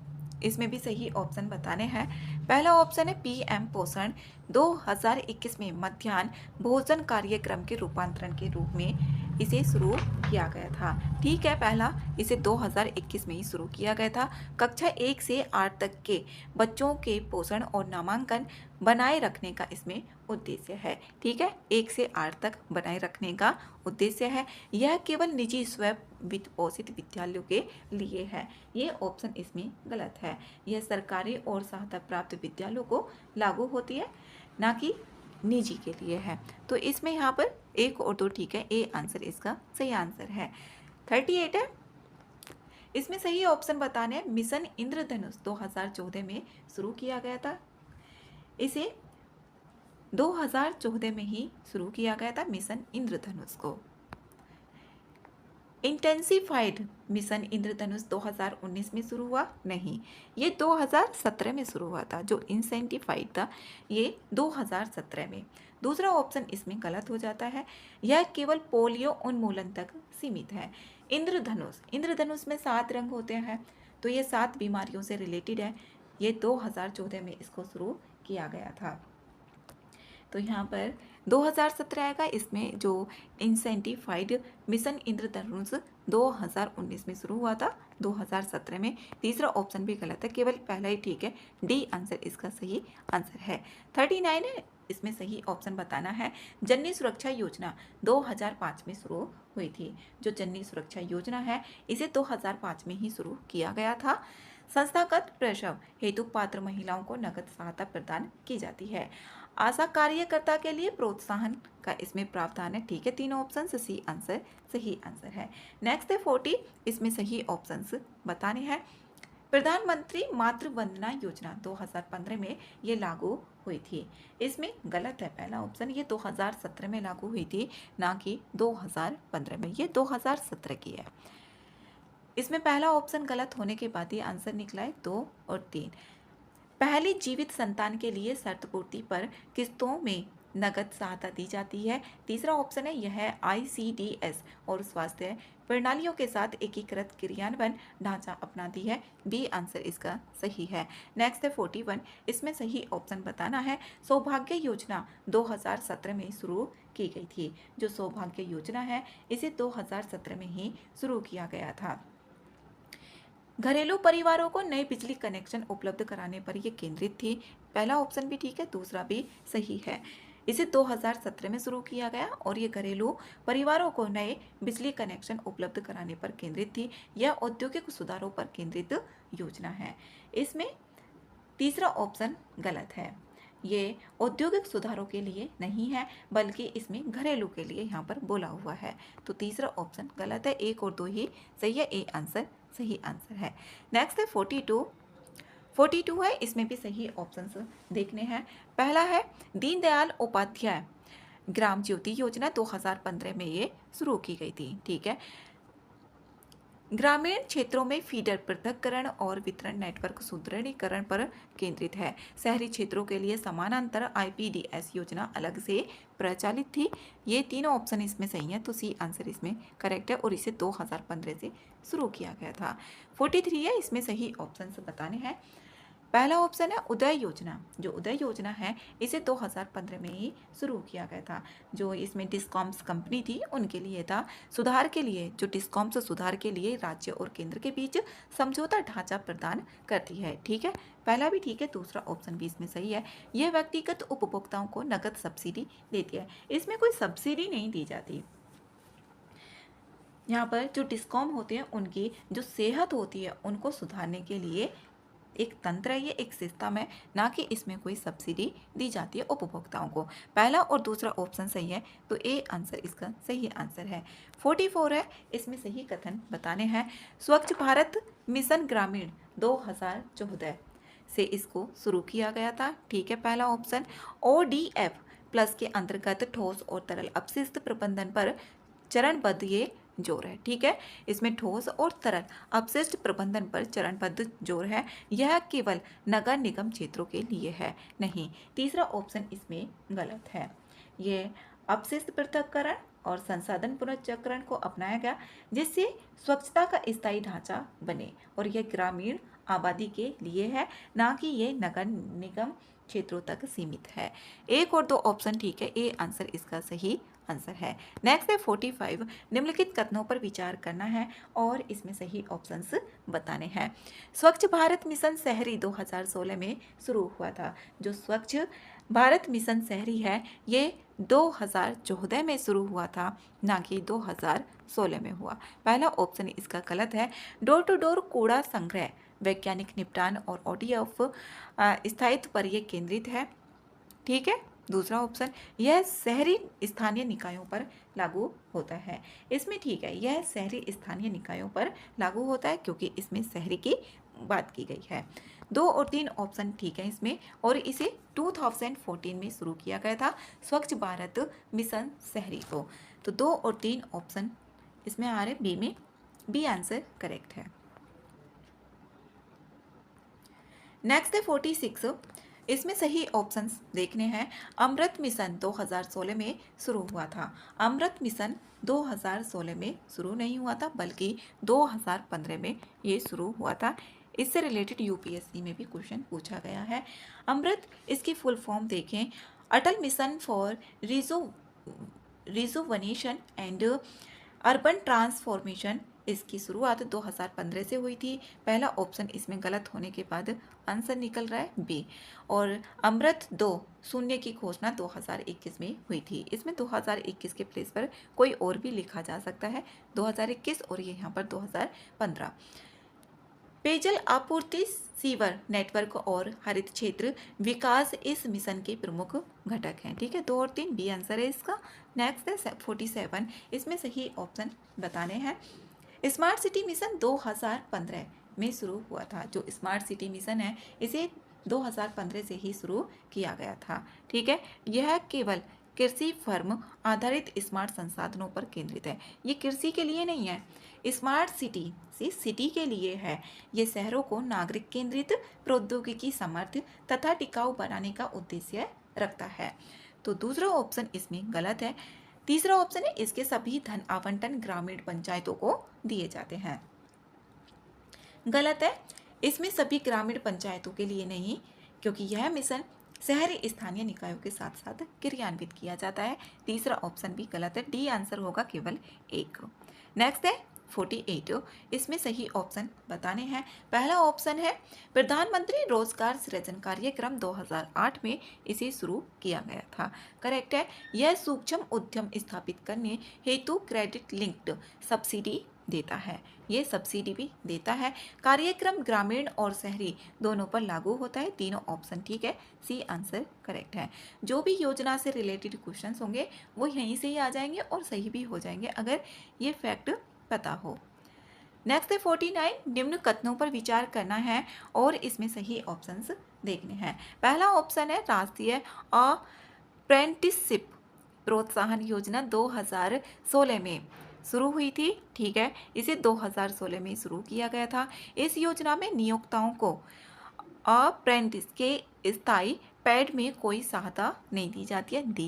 इसमें भी सही ऑप्शन बताने हैं। पहला ऑप्शन है, पीएम पोषण 2021 में मध्याह्न भोजन कार्यक्रम के रूपांतरण के रूप में इसे शुरू किया गया था। ठीक है। पहला इसे 2021 में ही शुरू किया गया था। कक्षा 1 से 8 तक के बच्चों के पोषण और नामांकन बनाए रखने का इसमें उद्देश्य है। ठीक है। 1 से 8 तक बनाए रखने का उद्देश्य है। यह केवल निजी स्व वित्त पोषित विद्यालयों के लिए है। ये ऑप्शन इसमें गलत है। यह सरकारी और सहायता प्राप्त विद्यालयों को लागू होती है, ना कि निजी के लिए है। तो इसमें यहाँ पर 1 और 2 ठीक है, ए आंसर इसका सही आंसर है। 38 है, इसमें सही ऑप्शन बताने हैं। मिशन इंद्रधनुष 2014 में शुरू किया गया था। इसे 2014 में ही शुरू किया गया था मिशन इंद्रधनुष को। इंटेंसिफाइड मिशन इंद्रधनुष 2019 में शुरू हुआ नहीं, ये 2017 में शुरू हुआ था। जो इंसेंटिफाइड था ये 2017 में। दूसरा ऑप्शन इसमें गलत हो जाता है। यह केवल पोलियो उन्मूलन तक सीमित है। इंद्रधनुष में 7 रंग होते हैं, तो ये 7 बीमारियों से रिलेटेड है। ये 2014 में इसको शुरू किया गया था। तो यहाँ पर 2017 आएगा। इसमें जो इंसेंटिफाइड मिशन इंद्रधनुष 2019 में शुरू हुआ था, 2017 में। तीसरा ऑप्शन भी गलत है, केवल पहला ही ठीक है, डी आंसर इसका सही आंसर है। 39 है, इसमें सही ऑप्शन बताना है। जननी सुरक्षा योजना 2005 में शुरू हुई थी। जो जननी सुरक्षा योजना है इसे 2005 में ही शुरू किया गया था। संस्थागत प्रसव हेतु पात्र महिलाओं को नगद सहायता प्रदान की जाती है। आशा कार्यकर्ता के लिए प्रोत्साहन का इसमें प्रावधान है। ठीक है, तीनों ऑप्शन सी आंसर सही आंसर है। नेक्स्ट है 40, इसमें सही ऑप्शंस बताने हैं। प्रधानमंत्री मातृ वंदना योजना 2015 में ये लागू हुई थी। इसमें गलत है पहला ऑप्शन, ये 2017 में लागू हुई थी, ना कि 2015 में। ये 2017 की है। इसमें पहला ऑप्शन गलत होने के बाद ये आंसर निकला है 2 और 3। पहली जीवित संतान के लिए शर्त पूर्ति पर किस्तों में नगद सहायता दी जाती है। तीसरा ऑप्शन है, यह है ICDS और स्वास्थ्य प्रणालियों के साथ एकीकृत क्रियान्वयन ढांचा अपनाती है। बी आंसर इसका सही है। नेक्स्ट है 41, इसमें सही ऑप्शन बताना है। सौभाग्य योजना 2017 में शुरू की गई थी। जो सौभाग्य योजना है इसे 2017 में ही शुरू किया गया था। घरेलू परिवारों को नए बिजली कनेक्शन उपलब्ध कराने पर यह केंद्रित थी। पहला ऑप्शन भी ठीक है, दूसरा भी सही है। इसे 2017 में शुरू किया गया और ये घरेलू परिवारों को नए बिजली कनेक्शन उपलब्ध कराने पर केंद्रित थी। यह औद्योगिक सुधारों पर केंद्रित योजना है। इसमें तीसरा ऑप्शन गलत है, ये औद्योगिक सुधारों के लिए नहीं है, बल्कि इसमें घरेलू के लिए यहाँ पर बोला हुआ है। तो तीसरा ऑप्शन गलत है, 1 और 2 ही सही है, ए आंसर सही आंसर है। नेक्स्ट है 42 है, इसमें भी सही ऑप्शंस देखने हैं। पहला है दीनदयाल उपाध्याय ग्राम ज्योति योजना 2015 में ये शुरू की गई थी। ठीक है, ग्रामीण क्षेत्रों में फीडर पृथक्करण और वितरण नेटवर्क सुदृढ़ीकरण पर केंद्रित है। शहरी क्षेत्रों के लिए समानांतर IPDS योजना अलग से प्रचलित थी। ये तीनों ऑप्शन इसमें सही है, तो सी आंसर इसमें करेक्ट है और इसे 2015 से शुरू किया गया था। 43 है, इसमें सही ऑप्शन बताने हैं। पहला ऑप्शन है उदय योजना। जो उदय योजना है इसे 2015 में ही शुरू किया गया था। जो इसमें डिस्कॉम्स कंपनी थी उनके लिए था, सुधार के लिए, जो डिस्कॉम्स सुधार के लिए राज्य और केंद्र के बीच समझौता ढांचा प्रदान करती है। ठीक है, पहला भी ठीक है, दूसरा ऑप्शन भी इसमें सही है। यह व्यक्तिगत उपभोक्ताओं को नगद सब्सिडी देती है। इसमें कोई सब्सिडी नहीं दी जाती। यहाँ पर जो डिस्कॉम होते हैं उनकी जो सेहत होती है उनको सुधारने के लिए एक तंत्र है, ये एक सिस्टम है, ना कि इसमें कोई सब्सिडी दी जाती है उपभोक्ताओं को। पहला और दूसरा ऑप्शन सही है, तो ए आंसर इसका सही आंसर है। 44 है, इसमें सही कथन बताने हैं। स्वच्छ भारत मिशन ग्रामीण 2014 से इसको शुरू किया गया था। ठीक है, पहला ऑप्शन ODF प्लस के अंतर्गत ठोस और तरल अपशिष्ट प्रबंधन पर चरणबद्ध ये जोर है। ठीक है, इसमें ठोस और तरल अपशिष्ट प्रबंधन पर चरणबद्ध जोर है। यह केवल नगर निगम क्षेत्रों के लिए है, नहीं। तीसरा ऑप्शन इसमें गलत है। ये अपशिष्ट पृथक्करण और संसाधन पुनर्चक्रण को अपनाया गया जिससे स्वच्छता का स्थायी ढांचा बने, और यह ग्रामीण आबादी के लिए है, ना कि ये नगर निगम क्षेत्रों तक सीमित है। 1 और 2 ऑप्शन ठीक है, ए आंसर इसका सही आंसर है। नेक्स्ट है 45, निम्नलिखित कथनों पर विचार करना है और इसमें सही ऑप्शंस बताने हैं। स्वच्छ भारत मिशन शहरी 2016 में शुरू हुआ था। जो स्वच्छ भारत मिशन शहरी है ये 2014 में शुरू हुआ था, ना कि 2016 में हुआ। पहला ऑप्शन इसका गलत है। डोर टू डोर कूड़ा संग्रह, वैज्ञानिक निपटान और ODF स्थायित्व पर यह केंद्रित है। ठीक है, दूसरा ऑप्शन यह शहरी स्थानीय निकायों पर लागू होता है। इसमें ठीक है, यह शहरी स्थानीय निकायों पर लागू होता है क्योंकि इसमें शहरी की बात की गई है। 2 और 3 ऑप्शन ठीक है इसमें, और इसे 2014 में शुरू किया गया था स्वच्छ भारत मिशन शहरी को। तो 2 और 3 ऑप्शन इसमें आ रहे बी में, बी आंसर करेक्ट है। नेक्स्ट है 46, इसमें सही ऑप्शंस देखने हैं। अमृत मिशन 2016 में शुरू हुआ था। अमृत मिशन 2016 में शुरू नहीं हुआ था, बल्कि 2015 में ये शुरू हुआ था। इससे रिलेटेड UPSC में भी क्वेश्चन पूछा गया है। अमृत इसकी फुल फॉर्म देखें, Atal mission for rejuvenation and urban transformation, इसकी शुरुआत 2015 से हुई थी। पहला ऑप्शन इसमें गलत होने के बाद आंसर निकल रहा है बी। और अमृत 2.0 की घोषणा 2021 में हुई थी। इसमें 2021 के प्लेस पर कोई और भी लिखा जा सकता है, 2021, और ये यहाँ पर 2015। पेयजल आपूर्ति, सीवर नेटवर्क और हरित क्षेत्र विकास इस मिशन के प्रमुख घटक हैं। ठीक है, 2 और 3 बी आंसर है इसका। नेक्स्ट है 47, इसमें सही ऑप्शन बताने हैं। स्मार्ट सिटी मिशन 2015 में शुरू हुआ था। जो स्मार्ट सिटी मिशन है इसे 2015 से ही शुरू किया गया था। ठीक है, यह केवल कृषि फर्म आधारित स्मार्ट संसाधनों पर केंद्रित है। ये कृषि के लिए नहीं है, स्मार्ट सिटी के लिए है। ये शहरों को नागरिक केंद्रित, प्रौद्योगिकी समर्थ तथा टिकाऊ बनाने का उद्देश्य रखता है। तो दूसरा ऑप्शन इसमें गलत है। तीसरा ऑप्शन है इसके सभी धन आवंटन ग्रामीण पंचायतों को दिए जाते हैं। गलत है, इसमें सभी ग्रामीण पंचायतों के लिए नहीं, क्योंकि यह मिशन शहरी स्थानीय निकायों के साथ साथ क्रियान्वित किया जाता है। तीसरा ऑप्शन भी गलत है, डी आंसर होगा केवल एक। नेक्स्ट है 48, इसमें सही ऑप्शन बताने हैं। पहला ऑप्शन है प्रधानमंत्री रोजगार सृजन कार्यक्रम 2008 में इसे शुरू किया गया था। करेक्ट है, यह सूक्ष्म उद्यम स्थापित करने हेतु क्रेडिट लिंक्ड सब्सिडी देता है। ये सब्सिडी भी देता है। कार्यक्रम ग्रामीण और शहरी दोनों पर लागू होता है। तीनों ऑप्शन ठीक है, सी आंसर करेक्ट है। जो भी योजना से रिलेटेड क्वेश्चंस होंगे वो यहीं से ही आ जाएंगे और सही भी हो जाएंगे अगर ये फैक्ट पता हो। नेक्स्ट है 49, निम्न कथनों पर विचार करना है और इसमें सही ऑप्शंस देखने हैं। पहला ऑप्शन है राष्ट्रीय अप्रेंटिसशिप प्रोत्साहन योजना 2016 में शुरू हुई थी। ठीक है, इसे 2016 में शुरू किया गया था। इस योजना में नियोक्ताओं को अप्रेंटिस के स्थायी पैड में कोई सहायता नहीं दी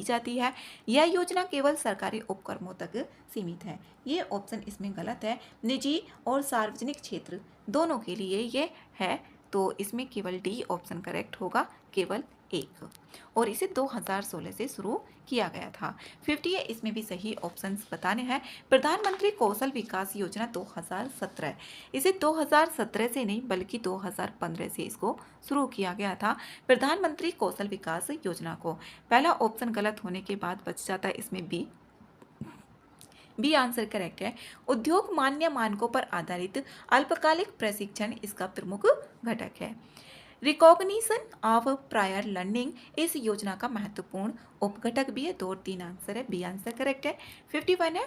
जाती है। यह योजना केवल सरकारी उपक्रमों तक सीमित है। ये ऑप्शन इसमें गलत है। निजी और सार्वजनिक क्षेत्र दोनों के लिए ये है, तो इसमें केवल डी ऑप्शन करेक्ट होगा, केवल एक। और इसे 2016 से शुरू किया गया था। 50 है, इसमें भी सही ऑप्शंस बताने हैं। प्रधानमंत्री कौशल विकास योजना 2017, इसे 2017 से नहीं बल्कि 2015 से इसको शुरू किया गया था, प्रधानमंत्री कौशल विकास योजना को। पहला ऑप्शन गलत होने के बाद बच जाता है इसमें बी आंसर करेक्ट है। उद्योग मान्य मानकों पर आधारित अल्पकालिक प्रशिक्षण इसका प्रमुख घटक है। रिकॉग्निशन ऑफ प्रायर लर्निंग इस योजना का महत्वपूर्ण उपघटक भी है। 2 और 3 आंसर है, बी आंसर करेक्ट है। 51 है,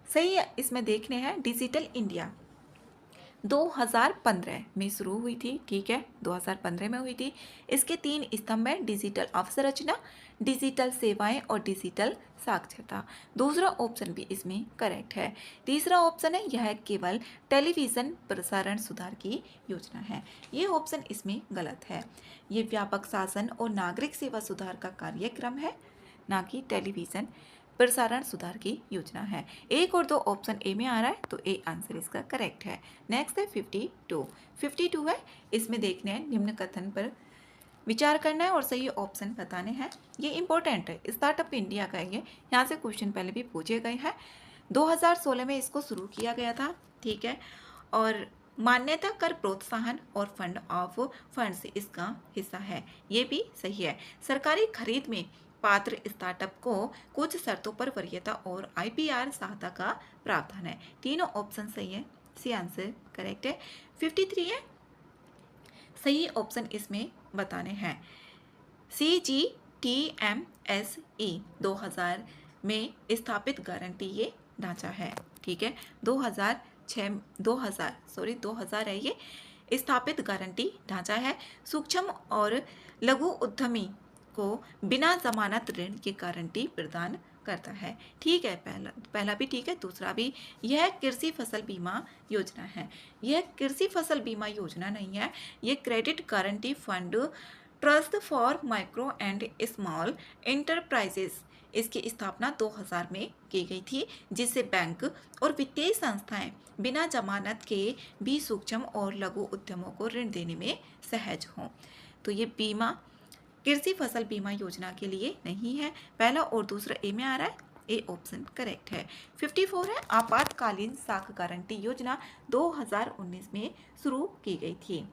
सही है, इसमें देखने हैं डिजिटल इंडिया 2015 में शुरू हुई थी। ठीक है, 2015 में हुई थी। इसके 3 स्तंभ हैं, डिजिटल अवसंरचना, डिजिटल सेवाएं और डिजिटल साक्षरता। दूसरा ऑप्शन भी इसमें करेक्ट है। तीसरा ऑप्शन है यह केवल टेलीविज़न प्रसारण सुधार की योजना है। ये ऑप्शन इसमें गलत है। ये व्यापक शासन और नागरिक सेवा सुधार का कार्यक्रम है, ना कि टेलीविज़न प्रसारण सुधार की योजना है। 1 और 2 ऑप्शन ए में आ रहा है, तो ए आंसर इसका करेक्ट है। नेक्स्ट है 52 है, इसमें देखने हैं निम्न कथन पर विचार करना है और सही ऑप्शन बताने हैं। ये इंपॉर्टेंट है, स्टार्टअप इंडिया का ये, यहाँ से क्वेश्चन पहले भी पूछे गए हैं। 2016 में इसको शुरू किया गया था। ठीक है, और मान्यता कर प्रोत्साहन और फंड ऑफ फंड्स इसका हिस्सा है, ये भी सही है। सरकारी खरीद में पात्र स्टार्टअप को कुछ शर्तों पर वरीयता और IPR सहायता का प्रावधान है। तीनों ऑप्शन सही है, सी आंसर करेक्ट है। 53 है, सही ऑप्शन इसमें बताने हैं। CGTMSE 2000 में स्थापित गारंटी ये ढांचा है। ठीक है, 2000 है, ये स्थापित गारंटी ढांचा है। सूक्ष्म और लघु उद्यमी को बिना जमानत ऋण की गारंटी प्रदान करता है। ठीक है, पहला भी ठीक है, दूसरा भी। यह कृषि फसल बीमा योजना है। यह कृषि फसल बीमा योजना नहीं है, यह credit guarantee fund trust for micro and small enterprises, इसकी स्थापना 2000 में की गई थी, जिससे बैंक और वित्तीय संस्थाएं बिना जमानत के भी सूक्ष्म और लघु उद्यमों को ऋण देने में सहज हों। तो ये बीमा कृषि फसल बीमा योजना के लिए नहीं है। पहला और दूसरा ए में आ रहा है, ए ऑप्शन करेक्ट है। 54 है आपातकालीन साख गारंटी योजना 2019 में शुरू की गई थी।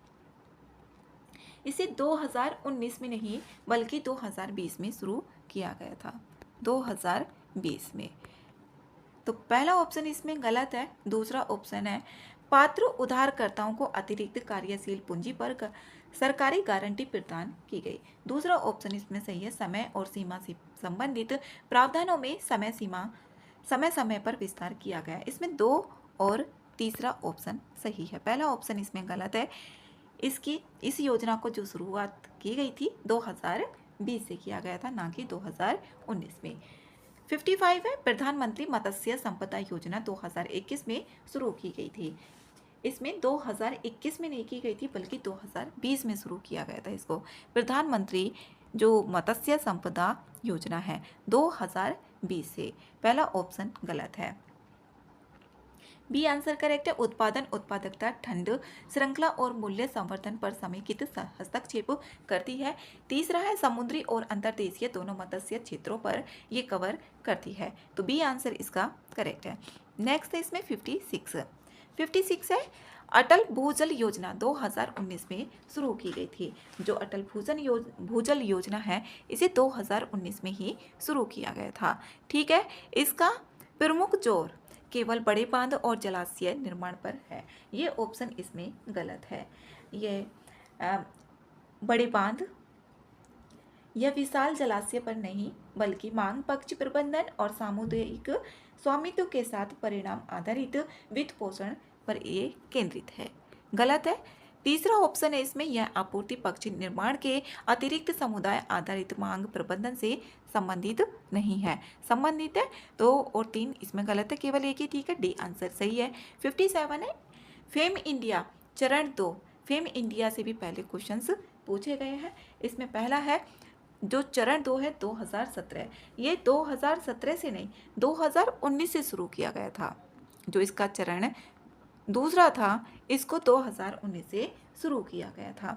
इसे 2019 में नहीं बल्कि 2020 में शुरू किया गया था, 2020 में। तो पहला ऑप्शन इसमें गलत है। दूसरा ऑप्शन है पात्र उधारकर्ताओं को अतिरिक्त कार्यशील पूंजी पर सरकारी गारंटी प्रदान की गई। दूसरा ऑप्शन इसमें सही है। समय और सीमा से संबंधित प्रावधानों में समय समय पर विस्तार किया गया। इसमें दो और तीसरा ऑप्शन सही है। पहला ऑप्शन इसमें गलत है। इस योजना को जो शुरुआत की गई थी 2020 से किया गया था, ना कि 2019 में। 55 है प्रधानमंत्री मत्स्य संपदा योजना 2021 में शुरू की गई थी। इसमें 2021 में नहीं की गई थी बल्कि 2020 में शुरू किया गया था इसको। प्रधानमंत्री जो मत्स्य संपदा योजना है 2020 से। पहला ऑप्शन गलत है। बी आंसर करेक्ट है। उत्पादन उत्पादकता ठंड श्रृंखला और मूल्य संवर्धन पर समेकित हस्तक्षेप करती है। तीसरा है समुद्री और अंतर्देशीय दोनों मत्स्य क्षेत्रों पर ये कवर करती है। तो बी आंसर इसका करेक्ट है। नेक्स्ट है इसमें 56 है अटल भूजल योजना 2019 में शुरू की गई थी। जो अटल भूजल योजना है इसे 2019 में ही शुरू किया गया था। ठीक है, इसका प्रमुख जोर केवल बड़े बांध और जलाशय निर्माण पर है। ये ऑप्शन इसमें गलत है। ये बड़े बांध या विशाल जलाशय पर नहीं बल्कि मांग पक्ष प्रबंधन और सामुदायिक स्वामित्व के साथ परिणाम आधारित वित्त पोषण पर ये केंद्रित है। गलत है। तीसरा ऑप्शन है इसमें यह आपूर्ति पक्ष निर्माण के अतिरिक्त समुदाय आधारित मांग प्रबंधन से संबंधित नहीं है। संबंधित है। 2 और 3 इसमें गलत है, केवल एक ही ठीक है। डी आंसर सही है। 57 है फेम इंडिया चरण 2। फेम इंडिया से भी पहले क्वेश्चंस पूछे गए हैं। इसमें पहला है जो चरण 2 है 2017। ये 2017 से नहीं 2019 से शुरू किया गया था। जो इसका चरण दूसरा था इसको 2019 से शुरू किया गया था।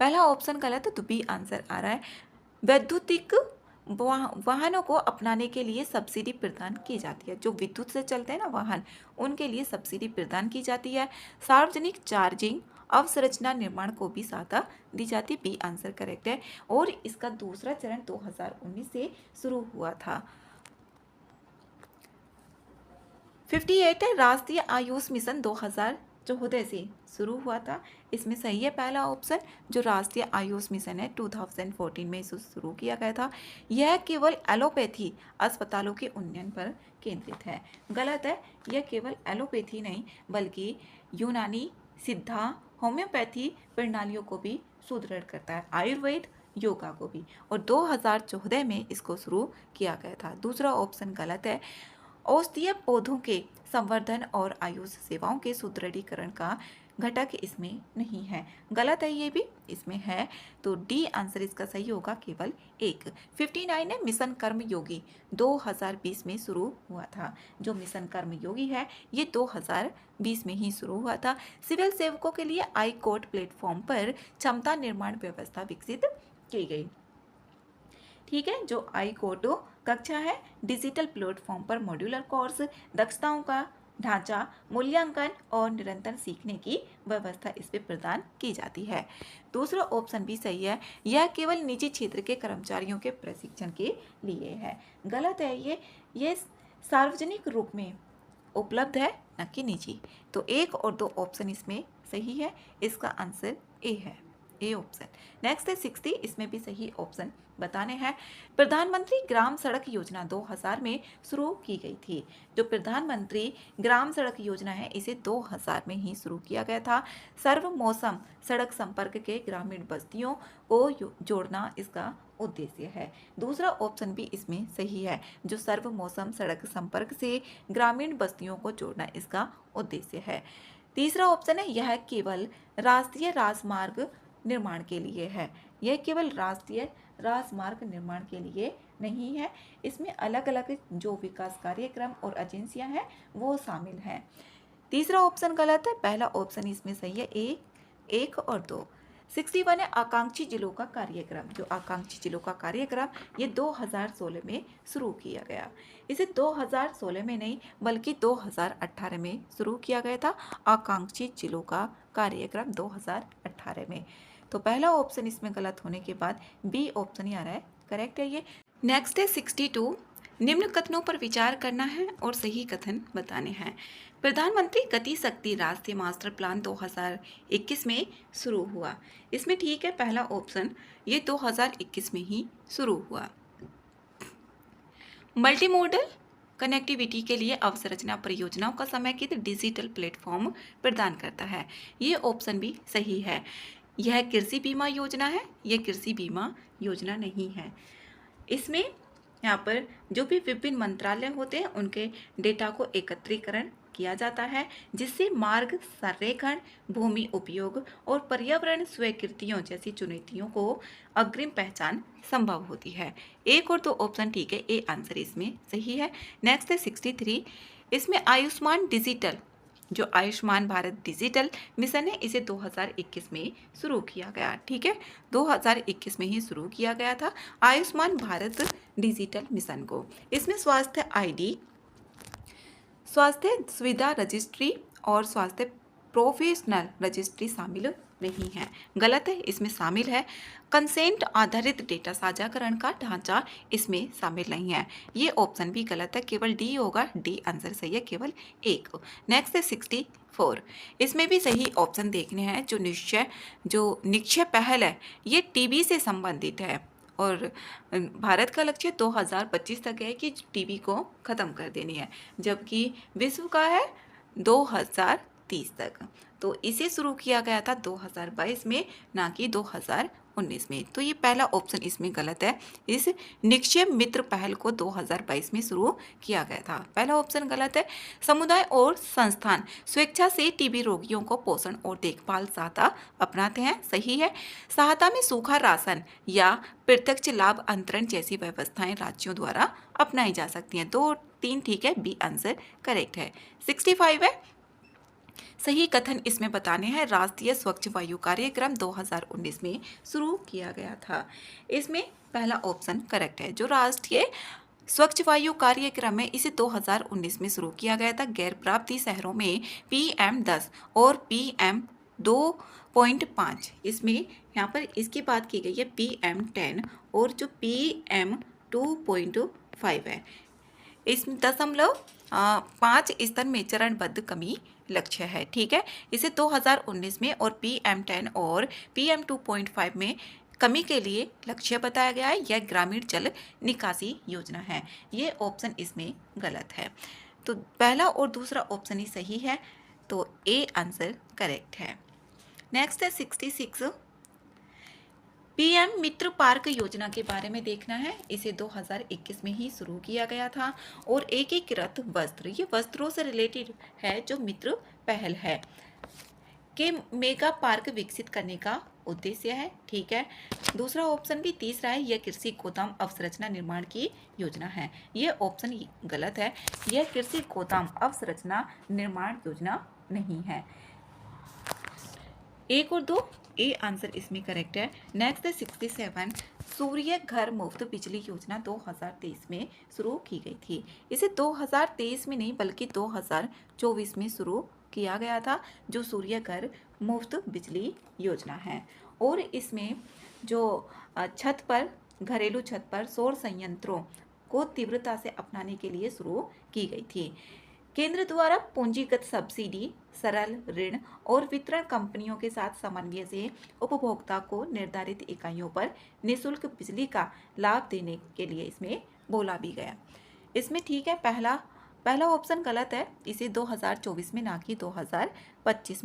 पहला ऑप्शन गलत है तो बी आंसर आ रहा है। वैद्युतिक वाहनों को अपनाने के लिए सब्सिडी प्रदान की जाती है। जो विद्युत से चलते हैं ना वाहन, उनके लिए सब्सिडी प्रदान की जाती है। सार्वजनिक चार्जिंग अवसंरचना निर्माण को भी सहायता दी जाती है। बी आंसर करेक्ट है। और इसका दूसरा चरण 2019 से शुरू हुआ था। 58 है राष्ट्रीय आयुष मिशन 2014 से शुरू हुआ था। इसमें सही है पहला ऑप्शन। जो राष्ट्रीय आयुष मिशन है 2014 में इसे शुरू किया गया था। यह केवल एलोपैथी अस्पतालों के उन्नयन पर केंद्रित है। गलत है। यह केवल एलोपैथी नहीं बल्कि यूनानी सिद्धा होम्योपैथी प्रणालियों को भी सुदृढ़ करता है, आयुर्वेद योगा को भी। और 2014 में इसको शुरू किया गया था। दूसरा ऑप्शन गलत है। औषधीय पौधों के संवर्धन और आयुष सेवाओं के सुदृढ़ीकरण का घटक इसमें नहीं है। गलत है ये भी, इसमें है। तो डी आंसर इसका सही होगा, केवल एक। 59 है मिशन कर्मयोगी 2020 में शुरू हुआ था। जो मिशन कर्मयोगी है ये 2020 में ही शुरू हुआ था। सिविल सेवकों के लिए आई कोर्ट प्लेटफॉर्म पर क्षमता निर्माण व्यवस्था विकसित की गई। ठीक है, जो आई कोर्ट कक्षा है डिजिटल प्लेटफॉर्म पर मॉड्यूलर कोर्स, दक्षताओं का ढांचा, मूल्यांकन और निरंतर सीखने की व्यवस्था इस पे प्रदान की जाती है। दूसरा ऑप्शन भी सही है। यह केवल निजी क्षेत्र के कर्मचारियों के प्रशिक्षण के लिए है। गलत है ये सार्वजनिक रूप में उपलब्ध है न कि निजी। तो 1 और 2 ऑप्शन इसमें सही है। इसका आंसर ए है, ए ऑप्शन। नेक्स्ट है 60। इसमें भी सही ऑप्शन बताने हैं। प्रधानमंत्री ग्राम सड़क योजना 2000 में शुरू की गई थी। जो प्रधानमंत्री ग्राम सड़क योजना है इसे 2000 में ही शुरू किया गया था। सर्व मौसम सड़क संपर्क के ग्रामीण बस्तियों को जोड़ना इसका उद्देश्य है। दूसरा ऑप्शन भी इसमें सही है। जो सर्व मौसम सड़क संपर्क से ग्रामीण बस्तियों को जोड़ना इसका उद्देश्य है। तीसरा ऑप्शन है यह केवल राष्ट्रीय राजमार्ग निर्माण के लिए है। यह केवल राष्ट्रीय राजमार्ग निर्माण के लिए नहीं है। इसमें अलग अलग जो विकास कार्यक्रम और एजेंसियां हैं वो शामिल हैं। तीसरा ऑप्शन गलत है। पहला ऑप्शन इसमें सही है, 1 और 2। 61 है आकांक्षी जिलों का कार्यक्रम। जो आकांक्षी जिलों का कार्यक्रम ये 2016 में शुरू किया गया। इसे 2016 में नहीं बल्कि 2018 में शुरू किया गया था, आकांक्षी जिलों का कार्यक्रम 2018 में। तो पहला ऑप्शन इसमें गलत होने के बाद बी ऑप्शन ही आ रहा है, करेक्ट है ये। नेक्स्ट है 62, निम्न कथनों पर विचार करना है और सही कथन बताने हैं। प्रधानमंत्री गति शक्ति राष्ट्रीय मास्टर प्लान 2021 में शुरू हुआ। इसमें ठीक है पहला ऑप्शन, ये 2021 में ही शुरू हुआ। मल्टी मॉडल कनेक्टिविटी के लिए अवसंरचना परियोजनाओं का समेकित डिजिटल प्लेटफॉर्म प्रदान करता है। ये ऑप्शन भी सही है। यह कृषि बीमा योजना है, यह कृषि बीमा योजना नहीं है। इसमें यहाँ पर जो भी विभिन्न मंत्रालय होते हैं उनके डेटा को एकत्रीकरण किया जाता है, जिससे मार्ग संरेखण, भूमि उपयोग और पर्यावरण स्वीकृतियों जैसी चुनौतियों को अग्रिम पहचान संभव होती है। एक और दो ऑप्शन ठीक है, ए आंसर इसमें सही है। नेक्स्ट है 63, इसमें आयुष्मान डिजिटल, जो आयुष्मान भारत डिजिटल मिशन है, इसे 2021 में शुरू किया गया। ठीक है, 2021 में ही शुरू किया गया था आयुष्मान भारत डिजिटल मिशन को। इसमें स्वास्थ्य आईडी, स्वास्थ्य सुविधा रजिस्ट्री और स्वास्थ्य प्रोफेशनल रजिस्ट्री शामिल नहीं है। गलत है, इसमें शामिल है कंसेंट आधारित डेटा साझाकरण का ढांचा, इसमें शामिल नहीं है। ये ऑप्शन भी गलत है, केवल डी होगा, डी आंसर सही है, केवल एक। नेक्स्ट है 64, इसमें भी सही ऑप्शन देखने हैं। जो निक्षय पहल है ये टीबी से संबंधित है और भारत का लक्ष्य 2025 तक है कि टीबी को ख़त्म कर देनी है, जबकि विश्व का है 2030 तक। तो इसे शुरू किया गया था 2022 में, ना कि 2019 में। तो ये पहला ऑप्शन इसमें गलत है। इस निक्षय मित्र पहल को 2022 में शुरू किया गया था, पहला ऑप्शन गलत है। समुदाय और संस्थान स्वेच्छा से टीबी रोगियों को पोषण और देखभाल सहायता अपनाते हैं, सही है। सहायता में सूखा राशन या प्रत्यक्ष लाभ अंतरण जैसी व्यवस्थाएं राज्यों द्वारा अपनाई जा सकती हैं। 2 3 ठीक है, बी आंसर करेक्ट है। 65 है, सही कथन इसमें बताने हैं। राष्ट्रीय स्वच्छ वायु कार्यक्रम 2019 में शुरू किया गया था। इसमें पहला ऑप्शन करेक्ट है। जो राष्ट्रीय स्वच्छ वायु कार्यक्रम है इसे 2019 में शुरू किया गया था। गैर प्राप्ति शहरों में PM10 और PM2.5, इसमें यहाँ पर इसकी बात की गई है PM10 और जो PM2.5 है, इस 0.5 स्तर में चरणबद्ध कमी लक्ष्य है। ठीक है, इसे 2019 में और PM10 और PM2.5 में कमी के लिए लक्ष्य बताया गया है। यह ग्रामीण जल निकासी योजना है। ये ऑप्शन इसमें गलत है। तो पहला और दूसरा ऑप्शन ही सही है, तो ए आंसर करेक्ट है। नेक्स्ट है 66, PM मित्र पार्क योजना के बारे में देखना है। इसे 2021 में ही शुरू किया गया था और एकीकृत वस्त्र, ये वस्त्रों से रिलेटेड है जो मित्र पहल है, के मेगा पार्क विकसित करने का उद्देश्य है। ठीक है, दूसरा ऑप्शन भी तीसरा है, यह कृषि गोदाम अवसंरचना निर्माण की योजना है। यह ऑप्शन गलत है, यह कृषि गोदाम अवसंरचना निर्माण योजना नहीं है। 1 और 2 ए आंसर इसमें करेक्ट है। नेक्स्ट है 67, सूर्य घर मुफ्त बिजली योजना 2023 में शुरू की गई थी। इसे 2023 में नहीं बल्कि 2024 में शुरू किया गया था, जो सूर्य घर मुफ्त बिजली योजना है। और इसमें जो छत पर, घरेलू छत पर सौर संयंत्रों को तीव्रता से अपनाने के लिए शुरू की गई थी। केंद्र द्वारा पूंजीगत सब्सिडी, सरल ऋण और वितरण कंपनियों के साथ समन्वय से उपभोक्ता को निर्धारित इकाइयों पर निःशुल्क बिजली का लाभ देने के लिए इसमें बोला भी गया। इसमें ठीक है, पहला ऑप्शन गलत है। इसे 2024 में ना कि 2023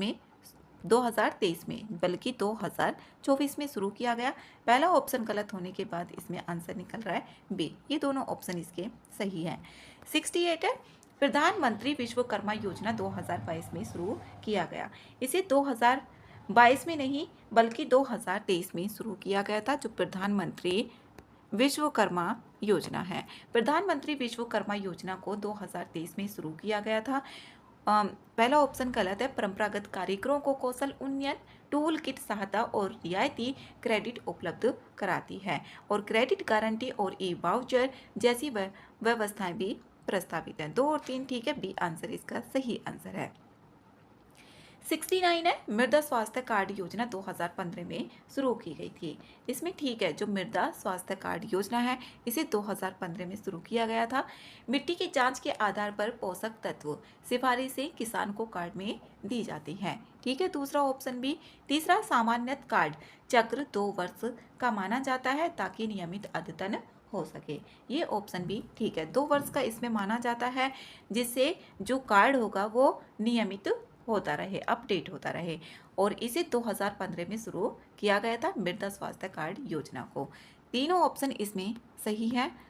में बल्कि 2024 में शुरू किया गया। पहला ऑप्शन गलत होने के बाद इसमें आंसर निकल रहा है बी। ये दोनों ऑप्शन इसके सही हैं। 68 है, प्रधानमंत्री विश्वकर्मा योजना 2022 में शुरू किया गया। इसे 2022 में नहीं बल्कि 2023 में शुरू किया गया था, जो प्रधानमंत्री विश्वकर्मा योजना है। प्रधानमंत्री विश्वकर्मा योजना को 2023 में शुरू किया गया था पहला ऑप्शन गलत है। परंपरागत कारीगरों को कौशल उन्नयन टूल किट सहायता और रियायती क्रेडिट उपलब्ध कराती है और क्रेडिट गारंटी और ई वाउचर जैसी व्यवस्थाएं भी प्रस्तावित हैं। 2 और 3 ठीक है, बी आंसर इसका सही आंसर है। 69 है, मृदा स्वास्थ्य कार्ड योजना 2015 में शुरू की गई थी। इसमें ठीक है, जो मृदा स्वास्थ्य कार्ड योजना है इसे 2015 में शुरू किया गया था। मिट्टी की जांच के आधार पर पोषक तत्व सिफारिशें किसान को कार्ड में दी जाती हैं। ठीक है, दूसरा ऑप्शन भी। तीसरा, सामान्य कार्ड चक्र 2 वर्ष का माना जाता है ताकि नियमित अद्यतन हो सके। ये ऑप्शन भी ठीक है, 2 वर्ष का इसमें माना जाता है जिससे जो कार्ड होगा वो नियमित होता रहे, अपडेट होता रहे और इसे 2015 में शुरू किया गया था मृदा स्वास्थ्य कार्ड योजना को। तीनों ऑप्शन इसमें सही है।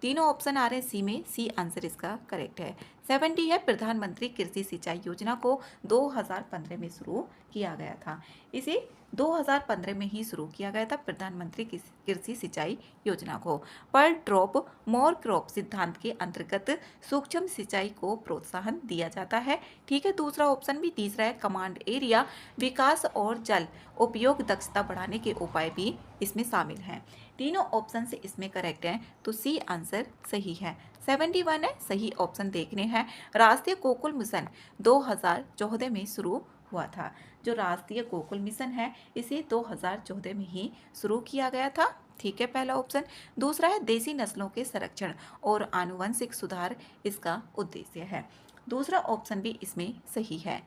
तीनों ऑप्शन आ रहे हैं सी में, सी आंसर इसका करेक्ट है। 70 है, प्रधानमंत्री कृषि सिंचाई योजना को 2015 में शुरू किया गया था। इसे 2015 में ही शुरू किया गया था प्रधानमंत्री कृषि सिंचाई योजना को। पर ड्रॉप मोर क्रॉप सिद्धांत के अंतर्गत सूक्ष्म सिंचाई को प्रोत्साहन दिया जाता है। ठीक है, दूसरा ऑप्शन भी। तीसरा है, कमांड एरिया विकास और जल उपयोग दक्षता बढ़ाने के उपाय भी इसमें शामिल हैं। तीनों ऑप्शन से इसमें करेक्ट हैं, तो सी आंसर सही है। 71 है, सही ऑप्शन देखने हैं। राष्ट्रीय गोकुल मिशन 2014 में शुरू हुआ था। जो राष्ट्रीय गोकुल मिशन है इसे 2014 में ही शुरू किया गया था। ठीक है, पहला ऑप्शन। दूसरा है, देसी नस्लों के संरक्षण और आनुवंशिक सुधार इसका उद्देश्य है। दूसरा ऑप्शन भी इसमें सही है।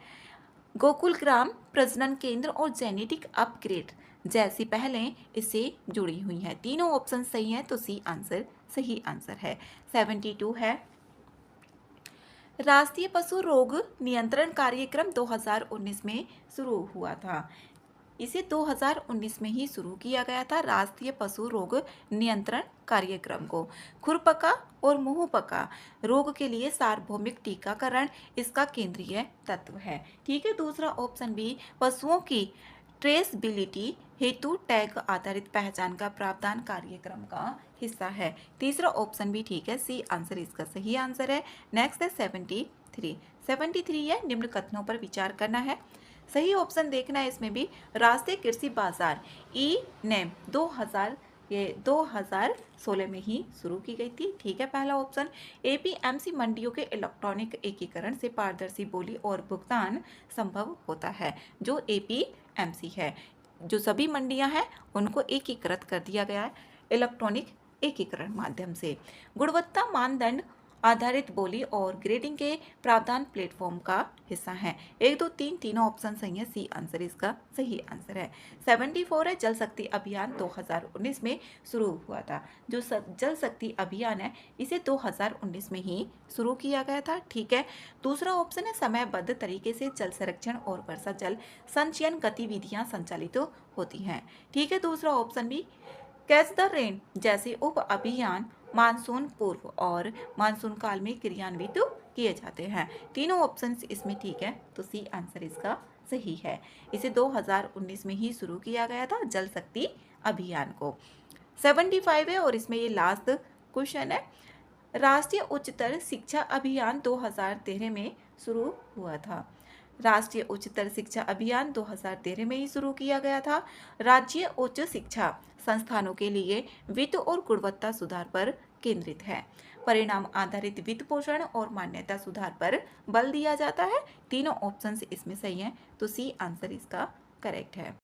गोकुल ग्राम प्रजनन केंद्र और जेनेटिक अपग्रेड जैसी पहलें इससे जुड़ी हुई हैं। तीनों ऑप्शन सही हैं, तो सी आंसर सही आंसर है। 72 है, राष्ट्रीय पशु रोग नियंत्रण कार्यक्रम 2019 में शुरू हुआ था। इसे 2019 में ही शुरू किया गया था राष्ट्रीय पशु रोग नियंत्रण कार्यक्रम को। खुरपका और मुंहपका रोग के लिए सार्वभौमिक टीकाकरण इसका केंद्रीय तत्व है। ठीक है, दूसरा ऑप्शन भी। पशुओं की ट्रेसबिलिटी हेतु टैग आधारित पहचान का प्रावधान कार्यक्रम का हिस्सा है। तीसरा ऑप्शन भी ठीक है, सी आंसर इसका सही आंसर है। नेक्स्ट है 73। 73 है, निम्न कथनों पर विचार करना है। सही ऑप्शन देखना है इसमें भी। राष्ट्रीय कृषि बाजार ई नेम 2016 में ही शुरू की गई थी। ठीक है, पहला ऑप्शन। एपीएमसी मंडियों के इलेक्ट्रॉनिक एकीकरण से पारदर्शी बोली और भुगतान संभव होता है। जो एपीएमसी है, जो सभी मंडियां हैं उनको एकीकृत कर दिया गया है इलेक्ट्रॉनिक एकीकरण माध्यम से। गुणवत्ता मानदंड आधारित बोली और ग्रेडिंग के प्रावधान प्लेटफॉर्म का हिस्सा है। 1, 2, 3 तीनों ऑप्शन सही है, सी आंसर इसका सही आंसर है। 74 है, जल शक्ति अभियान 2019 में शुरू हुआ था। जो जल शक्ति अभियान है इसे 2019 में ही शुरू किया गया था। ठीक है, दूसरा ऑप्शन है, समयबद्ध तरीके से जल संरक्षण और वर्षा जल संचयन गतिविधियां संचालित होती हैं। ठीक है, दूसरा ऑप्शन भी। कैच द रेन जैसे उप अभियान मानसून पूर्व और मानसून काल में क्रियान्वित किए जाते हैं। तीनों ऑप्शंस इसमें ठीक है, तो सी आंसर इसका सही है। इसे 2019 में ही शुरू किया गया था जल शक्ति अभियान को। 75 है और इसमें ये लास्ट क्वेश्चन है। राष्ट्रीय उच्चतर शिक्षा अभियान 2013 में शुरू हुआ था। राष्ट्रीय उच्चतर शिक्षा अभियान 2013 में ही शुरू किया गया था। राज्य उच्च शिक्षा संस्थानों के लिए वित्त और गुणवत्ता सुधार पर केंद्रित है। परिणाम आधारित वित्त पोषण और मान्यता सुधार पर बल दिया जाता है। तीनों ऑप्शंस इसमें सही हैं, तो सी आंसर इसका करेक्ट है।